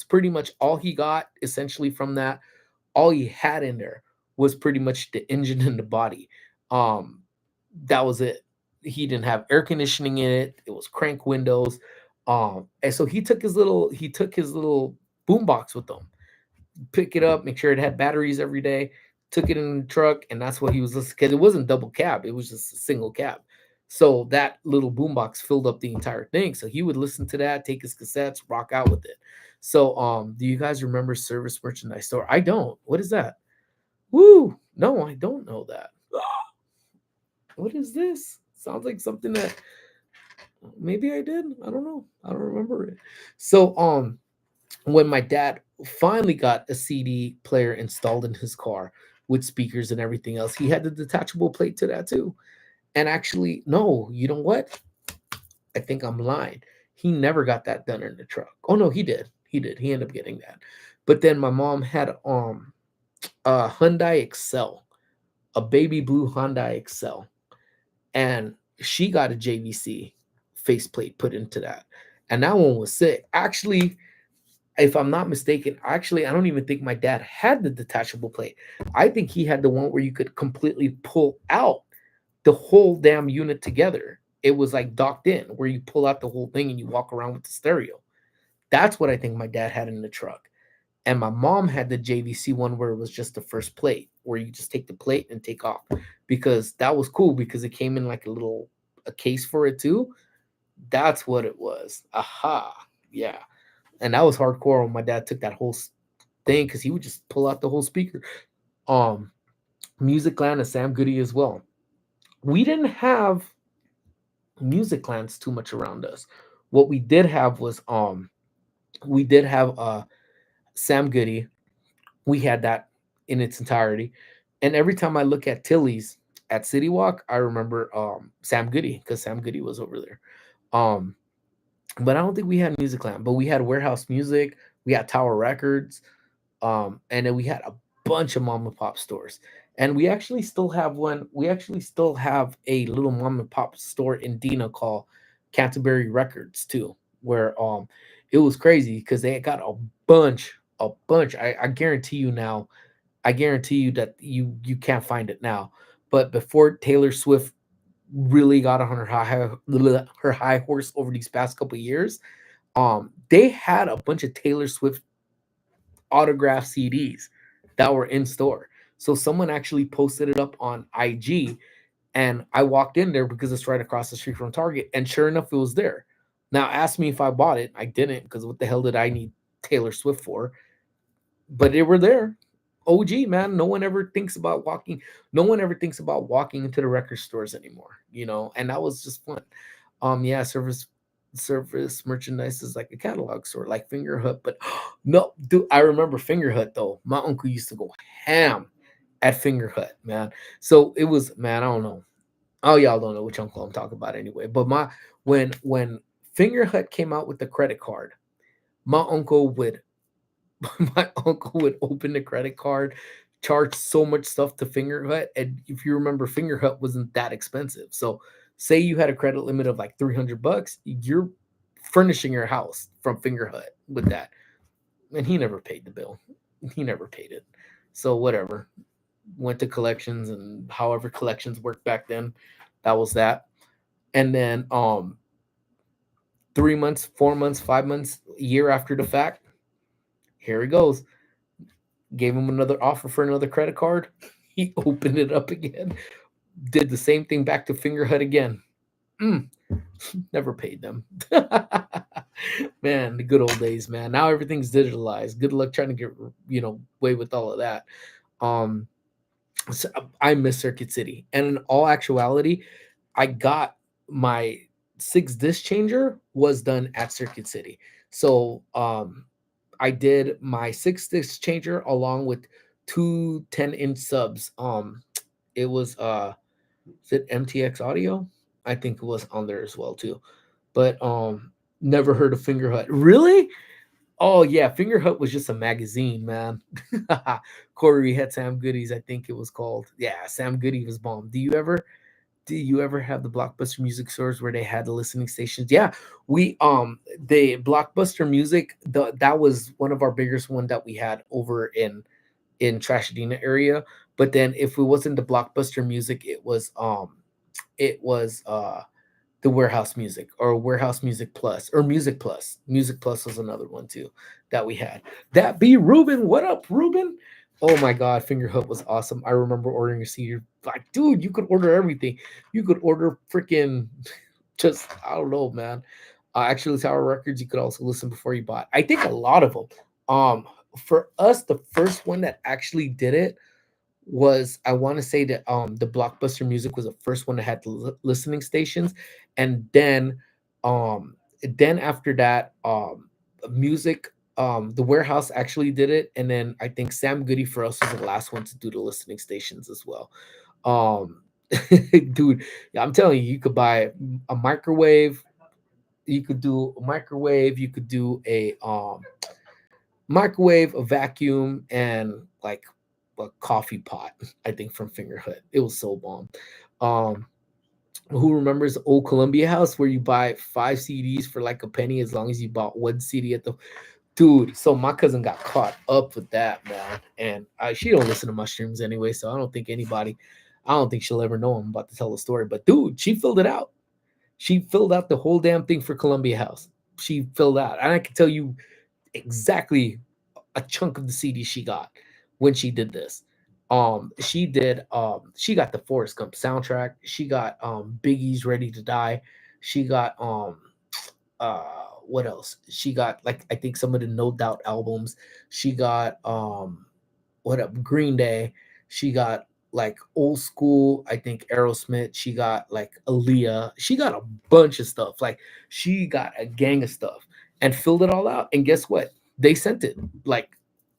[SPEAKER 1] Pretty much all he got essentially from that, all he had in there was pretty much the engine and the body. Um, that was it. He didn't have air conditioning in it. It was crank windows. And so he took his little boombox with him, pick it up, make sure it had batteries every day, took it in the truck, and that's what he was listening because it wasn't double cab, it was just a single cab. So that little boombox filled up the entire thing. So he would listen to that, take his cassettes, rock out with it. So do you guys remember Service Merchandise Store? I don't. What is that? Woo! No, I don't know that. What is this? Sounds like something that maybe I did. I don't know. I don't remember it. So when my dad finally got a CD player installed in his car with speakers and everything else, he had the detachable plate to that too. And actually, no, you know what? I think I'm lying. He never got that done in the truck. Oh no, he did. He did. He ended up getting that. But then my mom had a Hyundai Excel, a baby blue Hyundai Excel, and she got a JVC faceplate put into that. And that one was sick. Actually, if I'm not mistaken, actually, I don't even think my dad had the detachable plate. I think he had the one where you could completely pull out the whole damn unit together. It was like docked in, where you pull out the whole thing and you walk around with the stereo. That's what I think my dad had in the truck. And my mom had the JVC one where it was just the first plate, where you just take the plate and take off. Because that was cool because it came in like a case for it too. That's what it was. Aha. Yeah. And that was hardcore when my dad took that whole thing because he would just pull out the whole speaker. Um, Music Land and Sam Goody as well. We didn't have music lands too much around us. What we did have was we did have Sam Goody. We had that in its entirety. And every time I look at Tilly's at City Walk, I remember Sam Goody because Sam Goody was over there. Um but I don't think we had Music Land, but we had Warehouse Music, we had Tower Records, and then we had a bunch of mom and pop stores. And we actually still have one. We actually still have a little mom and pop store in Dina called Canterbury Records too, where it was crazy because they got a bunch. I guarantee you now. I guarantee you that you can't find it now. But before Taylor Swift really got on her high horse over these past couple of years, they had a bunch of Taylor Swift autograph CDs that were in store. So someone actually posted it up on IG, and I walked in there because it's right across the street from Target, and sure enough, it was there. Now, ask me if I bought it. I didn't, because what the hell did I need Taylor Swift for? But they were there. OG, man. No one ever thinks about walking. No one ever thinks about walking into the record stores anymore, and that was just fun. Yeah, service merchandise is like a catalog store, like Finger Hut. But no, dude, I remember Finger Hut though. My uncle used to go ham at Finger Hut, man. So it was, man, I don't know. Oh, y'all don't know which uncle I'm talking about anyway. But when Finger Hut came out with the credit card, my uncle would my uncle would open the credit card, charge so much stuff to Finger Hut, and if you remember, Finger Hut wasn't that expensive. So, say you had a credit limit of like $300, you're furnishing your house from Finger Hut with that. And he never paid the bill. He never paid it. So whatever. Went to collections, and however collections worked back then, that was that. And then 3 months, 4 months, 5 months, a year after the fact, here he goes. Gave him another offer for another credit card. He opened it up again, did the same thing back to Finger Hut again. Mm, never paid them. Man, the good old days, man. Now everything's digitalized. Good luck trying to get away with all of that. Um, so I miss Circuit City, and in all actuality, I got my 6 disc changer was done at Circuit City. So I did my 6 disc changer along with two 10-inch subs. It was is it MTX Audio? I think it was on there as well too. But never heard of Finger Hut. Really? Oh yeah, Finger Hut was just a magazine, man. Corey had Sam Goody's, I think it was called. Yeah, Sam Goody was bomb. Do you ever have the Blockbuster music stores where they had the listening stations? Yeah, we the Blockbuster music, that was one of our biggest one that we had over in Trashadina area. But then if it wasn't the Blockbuster music, it was the Warehouse Music or Warehouse Music Plus or Music Plus. Music Plus was another one too that we had. That be Ruben. What up, Ruben? Oh my God, Finger Hut was awesome. I remember ordering a CD. Like, dude, you could order everything. You could order freaking just, I don't know, man. Actually, Tower Records, you could also listen before you bought. I think a lot of them. For us, the first one that actually did it was, I want to say that the Blockbuster Music was the first one that had listening stations, and then after that, music, the Warehouse actually did it, and then I think Sam Goody for us was the last one to do the listening stations as well. um Dude, yeah, I'm telling you, you could buy a microwave, You could do a microwave. You could do a microwave, a vacuum, and like a coffee pot. I think from Fingerhood. It was so bomb. Um, who remembers old Columbia House where you buy 5 CDs for like a penny as long as you bought 1 CD at the dude? So my cousin got caught up with that, man, and she don't listen to my streams anyway, so I don't think she'll ever know I'm about to tell the story. But dude, she filled it out. She filled out the whole damn thing for Columbia House. She filled out, and I can tell you exactly a chunk of the CD she got when she did this. She got the Forrest Gump soundtrack. She got Biggie's Ready to Die. She got what else? She got like I think some of the No Doubt albums. She got what up Green Day. She got like old school, I think Aerosmith. She got like Aaliyah. She got a bunch of stuff. Like she got a gang of stuff and filled it all out. And guess what? They sent it. Like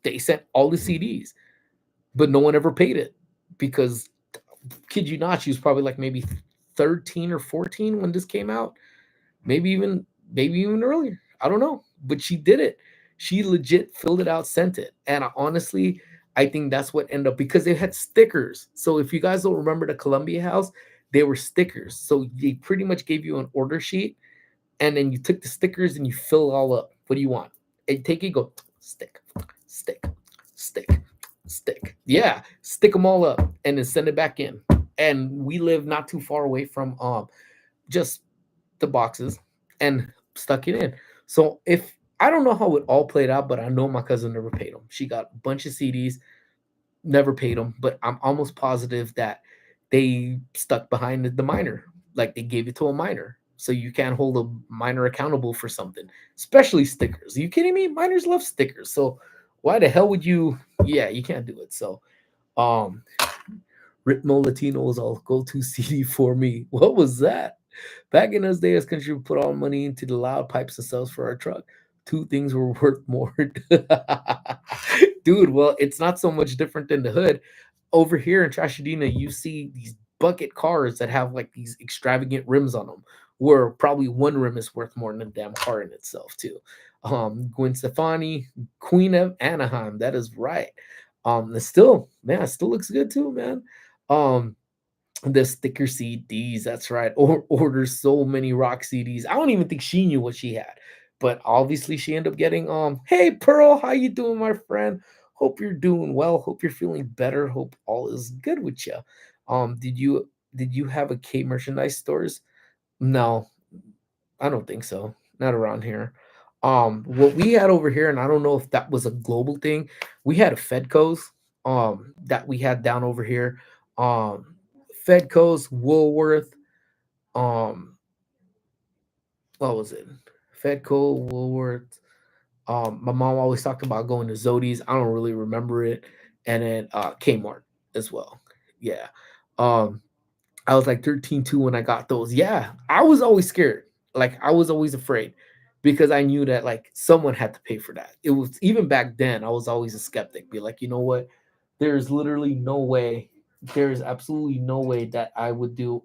[SPEAKER 1] they sent all the CDs, but no one ever paid it because kid you not, she was probably like maybe 13 or 14 when this came out, maybe even maybe even earlier. I don't know, but she did it. She legit filled it out, sent it, and honestly, I think that's what ended up because they had stickers. So if you guys don't remember the Columbia House, they were stickers. So they pretty much gave you an order sheet, and then you took the stickers and you fill it all up. What do you want? And take it, go stick, stick, stick, stick. Yeah, stick them all up, and then send it back in. And we live not too far away from just the boxes and stuck it in. So if I don't know how it all played out, but I know my cousin never paid them. She got a bunch of CDs, never paid them, but I'm almost positive that they stuck behind the minor, like they gave it to a minor. So you can't hold a minor accountable for something, especially stickers. Are you kidding me? Minors love stickers. So why the hell would you? Yeah, you can't do it. So um, Ritmo Latino was all go-to CD for me. What was that? Back in those days, country would put all money into the loud pipes and cells for our truck. Two things were worth more. Dude, well, it's not so much different than the hood. Over here in Trashadina, you see these bucket cars that have like these extravagant rims on them, where probably one rim is worth more than the damn car in itself, too. Gwen Stefani, Queen of Anaheim, that is right. It's still, man, it still looks good too, man. Um, the sticker CDs, that's right. Or orders so many rock CDs. I don't even think she knew what she had. But obviously she ended up getting hey Pearl, how you doing, my friend? Hope you're doing well. Hope you're feeling better. Hope all is good with you. Did you have a K merchandise stores? No, I don't think so. Not around here. What we had over here, and I don't know if that was a global thing. We had a Fedco's that we had down over here. Um, Fedco's, Woolworth, um, what was it? Fedco, Woolworth. My mom always talked about going to Zodi's. I don't really remember it, and then Kmart as well. Yeah. Um, I was like 13 too when I got those. Yeah, I was always scared. Like I was always afraid because I knew that like someone had to pay for that. It was even back then, I was always a skeptic. Be like, you know what? There's literally no way. There's absolutely no way that I would do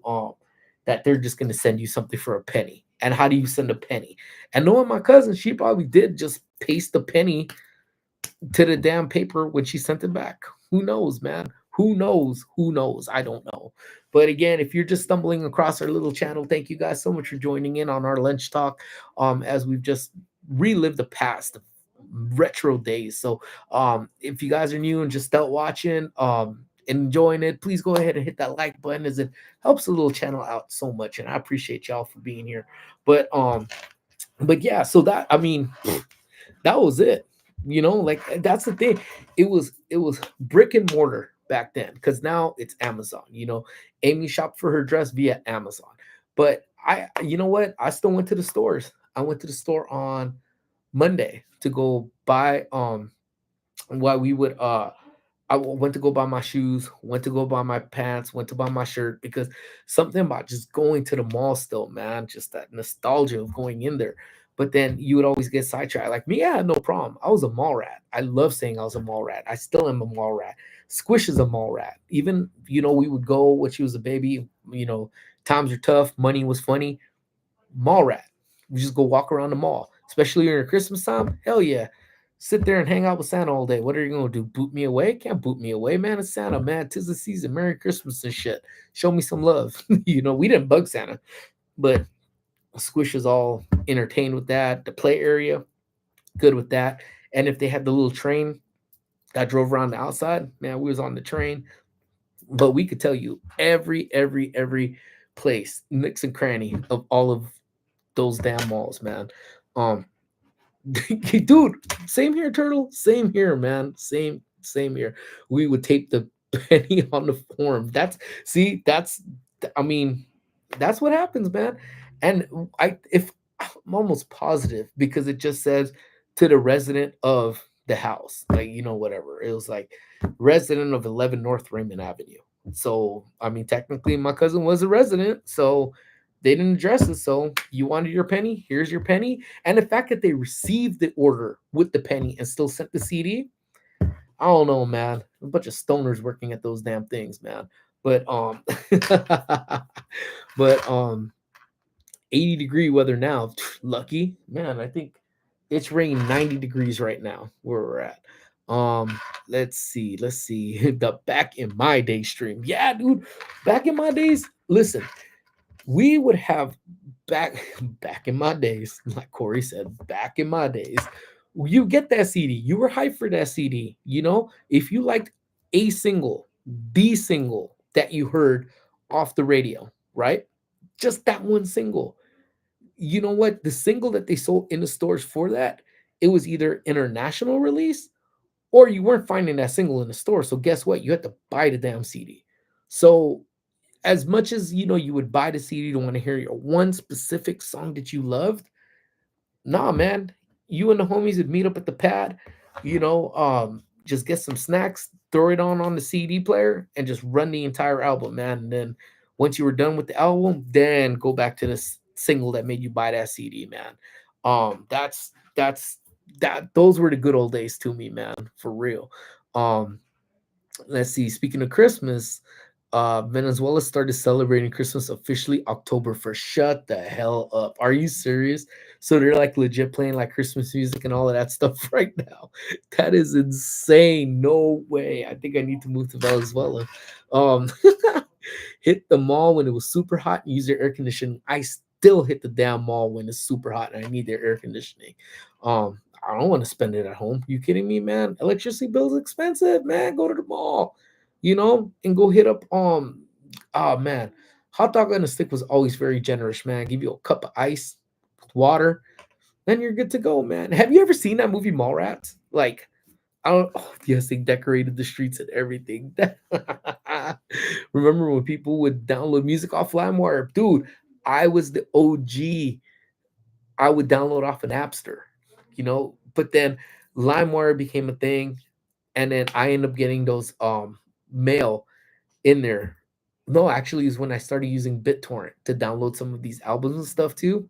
[SPEAKER 1] that they're just gonna send you something for a penny. And how do you send a penny? And knowing my cousin, she probably did just paste the penny to the damn paper when she sent it back. Who knows, man? Who knows? Who knows? I don't know. But again, if you're just stumbling across our little channel, thank you guys so much for joining in on our lunch talk. As we've just relived the past, the retro days. So if you guys are new and just start watching, enjoying it, please go ahead and hit that like button as it helps the little channel out so much. And I appreciate y'all for being here. But yeah, so that I mean that was it. Like that's the thing. It was brick and mortar back then because now it's Amazon. Amy shopped for her dress via Amazon. But you know what? I still went to the stores. I went to the store on Monday to go buy while we would went to go buy my shoes, went to go buy my pants, went to buy my shirt because something about just going to the mall still, man, just that nostalgia of going in there. But then you would always get sidetracked. Like me, I had no problem. I was a mall rat. I love saying I was a mall rat. I still am a mall rat. Squish is a mall rat. Even, we would go when she was a baby, times are tough, money was funny. Mall rat. We just go walk around the mall, especially during Christmas time. Hell yeah. Sit there and hang out with Santa all day. What are you gonna do? Boot me away? Can't boot me away, man. It's Santa, man. 'Tis the season. Merry Christmas and shit. Show me some love. We didn't bug Santa, but Squish is all entertained with that. The play area, good with that. And if they had the little train that drove around the outside, man, we was on the train. But we could tell you every place, mix and cranny of all of those damn malls, man. Um, dude, same here, Turtle. Same here, man. Same here. We would tape the penny on the form. I mean, that's what happens, man. And I'm almost positive because it just says to the resident of the house, like whatever. It was like resident of 11 North Raymond Avenue. So I mean, technically, my cousin was a resident, so they didn't address it. So you wanted your penny? Here's your penny. And the fact that they received the order with the penny and still sent the CD, I don't know, man. A bunch of stoners working at those damn things, man. But but 80-degree weather now. Lucky, man. I think it's raining 90 degrees right now where we're at. Let's see. The back in my day stream. Yeah, dude. Back in my days, listen, we would have back in my days, like Corey said, back in my days, you get that CD. You were hyped for that CD. If you liked a single, the single that you heard off the radio, right? Just that one single. You know what? The single that they sold in the stores for that, it was either international release or you weren't finding that single in the store. So guess what? You had to buy the damn CD. So as much as you would buy the CD to want to hear your one specific song that you loved, nah, man, you and the homies would meet up at the pad, just get some snacks, throw it on the CD player, and just run the entire album, man. And then once you were done with the album, then go back to the single that made you buy that CD, man. That's that. Those were the good old days to me, man, for real. Um, let's see. Speaking of Christmas, Venezuela started celebrating Christmas officially October 1st. Shut the hell up. Are you serious? So they're like legit playing like Christmas music and all of that stuff right now. That is insane. No way. I think I need to move to Venezuela. Um, hit the mall when it was super hot and use their air conditioning. I still hit the damn mall when it's super hot and I need their air conditioning. I don't want to spend it at home. You kidding me, man? Electricity bills expensive, man. Go to the mall, and go hit up oh man. Hot dog on a stick was always very generous, man. Give you a cup of ice, water, then you're good to go, man. Have you ever seen that movie Mallrats? Like, I don't. Oh, yes, they decorated the streets and everything. Remember when people would download music off LimeWire? Dude, I was the OG. I would download off an Napster. But then LimeWire became a thing, and then I ended up getting those mail in there. No, actually, is when I started using BitTorrent to download some of these albums and stuff too.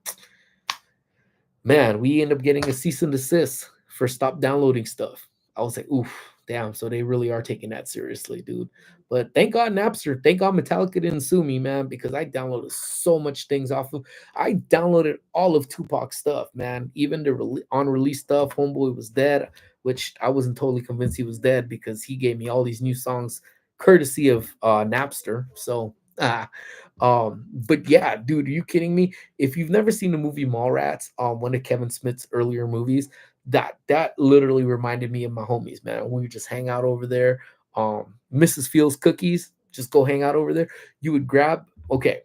[SPEAKER 1] Man, we end up getting a cease and desist for stop downloading stuff. I was like, oof, damn. So they really are taking that seriously, dude. But thank God Napster, thank God Metallica didn't sue me, man, because I downloaded so much things off of. I downloaded all of Tupac's stuff, man. Even the on-release stuff. Homeboy was dead, which I wasn't totally convinced he was dead because he gave me all these new songs courtesy of Napster. So, but yeah, dude, are you kidding me? If you've never seen the movie Mallrats, one of Kevin Smith's earlier movies, that literally reminded me of my homies, man. We would just hang out over there. Mrs. Fields cookies, just go hang out over there. You would grab, okay,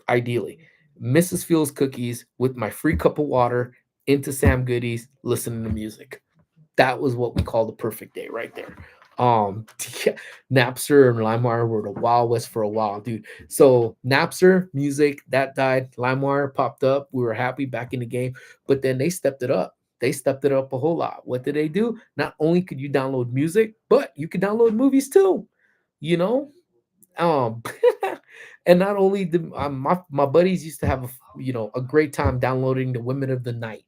[SPEAKER 1] ideally, Mrs. Fields cookies with my free cup of water into Sam Goody's, listening to music. That was what we call the perfect day right there. Yeah, Napster and LimeWire were the Wild West for a while, dude. So Napster music that died, LimeWire popped up. We were happy back in the game, but then they stepped it up. They stepped it up a whole lot. What did they do? Not only could you download music, but you could download movies too. You know, um, and not only my buddies used to have a great time downloading the Women of the Night,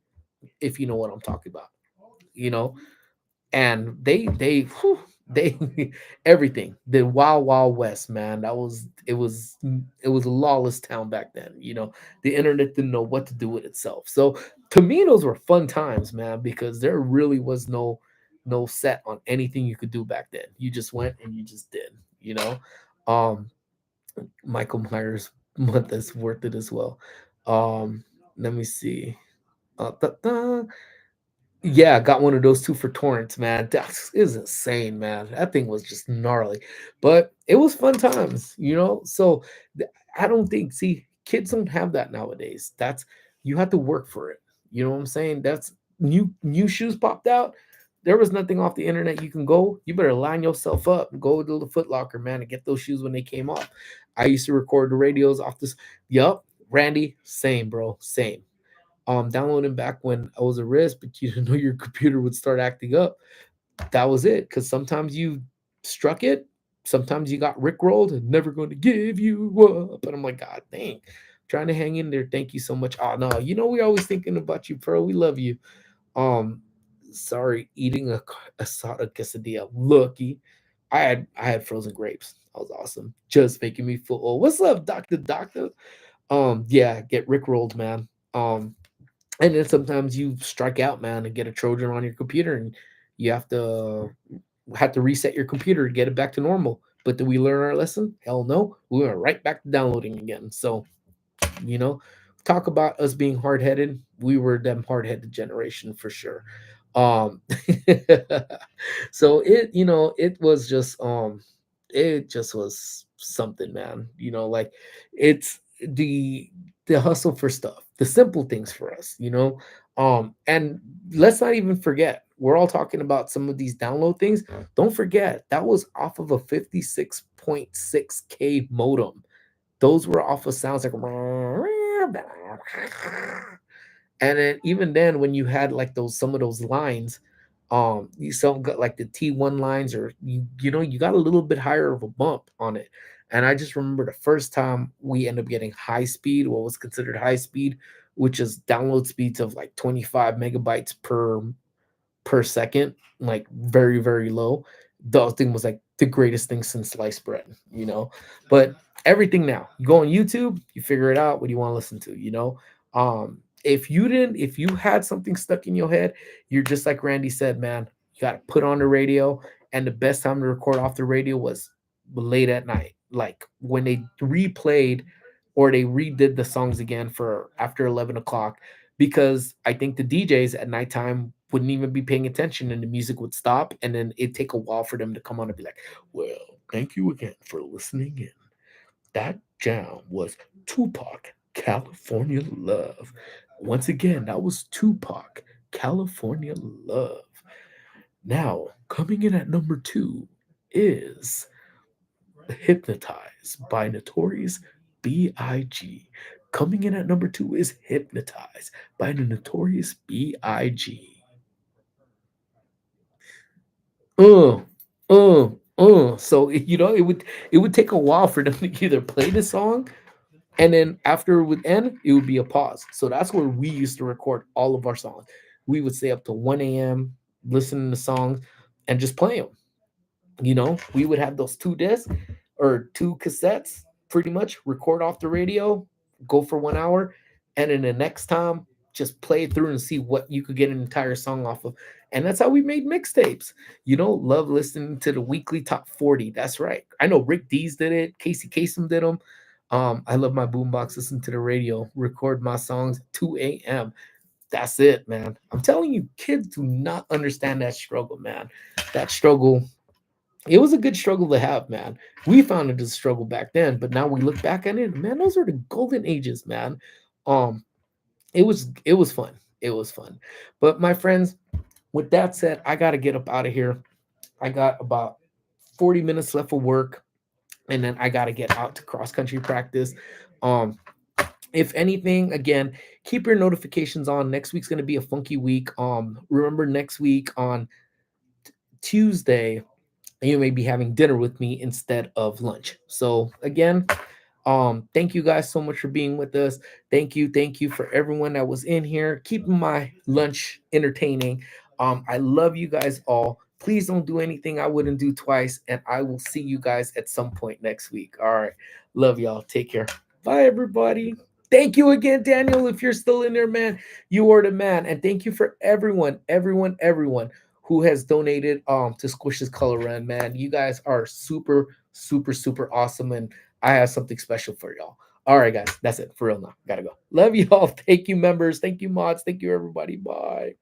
[SPEAKER 1] if you know what I'm talking about. You know, and they whew, They everything. The Wild Wild West, man. It was a lawless town back then. The internet didn't know what to do with itself. So to me, those were fun times, man, because there really was no set on anything you could do back then. You just went and you just did. You know, um, Michael Myers month is worth it as well. Let me see. Da. Yeah, I got one of those 2 for torrents, man. That is insane, man. That thing was just gnarly, but it was fun times. So, I don't think see, kids don't have that nowadays. That's you have to work for it. You know what I'm saying? That's new shoes popped out. There was nothing off the internet you can go. You better line yourself up and go to the Foot Locker, man, and get those shoes when they came off. I used to record the radios off this. Yup, Randy, same, bro, same. Downloading back when I was a risk, but you didn't know your computer would start acting up. That was it. Because sometimes you struck it, sometimes you got rickrolled, and never going to give you up. And I'm like, God dang, trying to hang in there. Thank you so much. Oh no, we always thinking about you, Pro. We love you. Um, sorry, eating a asada quesadilla. Lucky, I had frozen grapes. That was awesome. Just making me full. Oh, what's up, Doctor? Yeah, get rickrolled, man. And then sometimes you strike out, man, and get a Trojan on your computer, and you have to reset your computer to get it back to normal. But did we learn our lesson? Hell no. We went right back to downloading again. So, you know, talk about us being hard headed. We were them hard headed generation for sure. Um, so it just was something, man. Like it's the hustle for stuff, the simple things for us. And let's not even forget, we're all talking about some of these download things. Don't forget that was off of a 56.6K modem. Those were off of sounds like and then even then when you had like those some of those lines, you some got like the T1 lines, or you got a little bit higher of a bump on it. And I just remember the first time we ended up getting high speed, what was considered high speed, which is download speeds of like 25 megabytes per second, like very, very low. The thing was like the greatest thing since sliced bread. But everything now, you go on YouTube, you figure it out. What do you want to listen to? If you had something stuck in your head, you're just like Randy said, man, you got to put on the radio. And the best time to record off the radio was late at night, like when they replayed or they redid the songs again for after 11 o'clock, because I think the DJs at nighttime wouldn't even be paying attention and the music would stop. And then it'd take a while for them to come on and be like, well, thank you again for listening in. That jam was Tupac, California Love. Once again, that was Tupac, California Love. Now, coming in at number 2 is Hypnotize by Notorious B.I.G. Coming in at number 2 is Hypnotize by the Notorious B.I.G. Uh, So it would take a while for them to either play the song, and then after it would end, it would be a pause. So that's where we used to record all of our songs. We would stay up to 1 a.m. listening to songs and just play them. We would have those 2 discs or 2 cassettes, pretty much record off the radio, go for 1 hour, and then the next time just play it through and see what you could get an entire song off of. And that's how we made mixtapes. Love listening to the weekly top 40. That's right. I know Rick Dees did it, Casey Kasem did them. I love my boombox, listen to the radio, record my songs at 2 a.m. That's it, man. I'm telling you, kids do not understand that struggle, man. That struggle, it was a good struggle to have, man. We found it as a struggle back then, but now we look back at it, man, those are the golden ages, man. Um, it was fun. It was fun. But my friends, with that said, I gotta get up out of here. I got about 40 minutes left of work, and then I gotta get out to cross country practice. Um, if anything, again, keep your notifications on. Next week's gonna be a funky week. Remember next week on Tuesday, you may be having dinner with me instead of lunch. So again, thank you guys so much for being with us. Thank you for everyone that was in here, keeping my lunch entertaining. I love you guys all. Please don't do anything I wouldn't do twice. And I will see you guys at some point next week. All right. Love y'all. Take care. Bye, everybody. Thank you again, Daniel. If you're still in there, man, you are the man. And thank you for everyone who has donated to Squish's Color Run, man. You guys are super awesome. And I have something special for y'all. All right, guys. That's it for real now. Gotta go. Love y'all. Thank you, members. Thank you, mods. Thank you, everybody. Bye.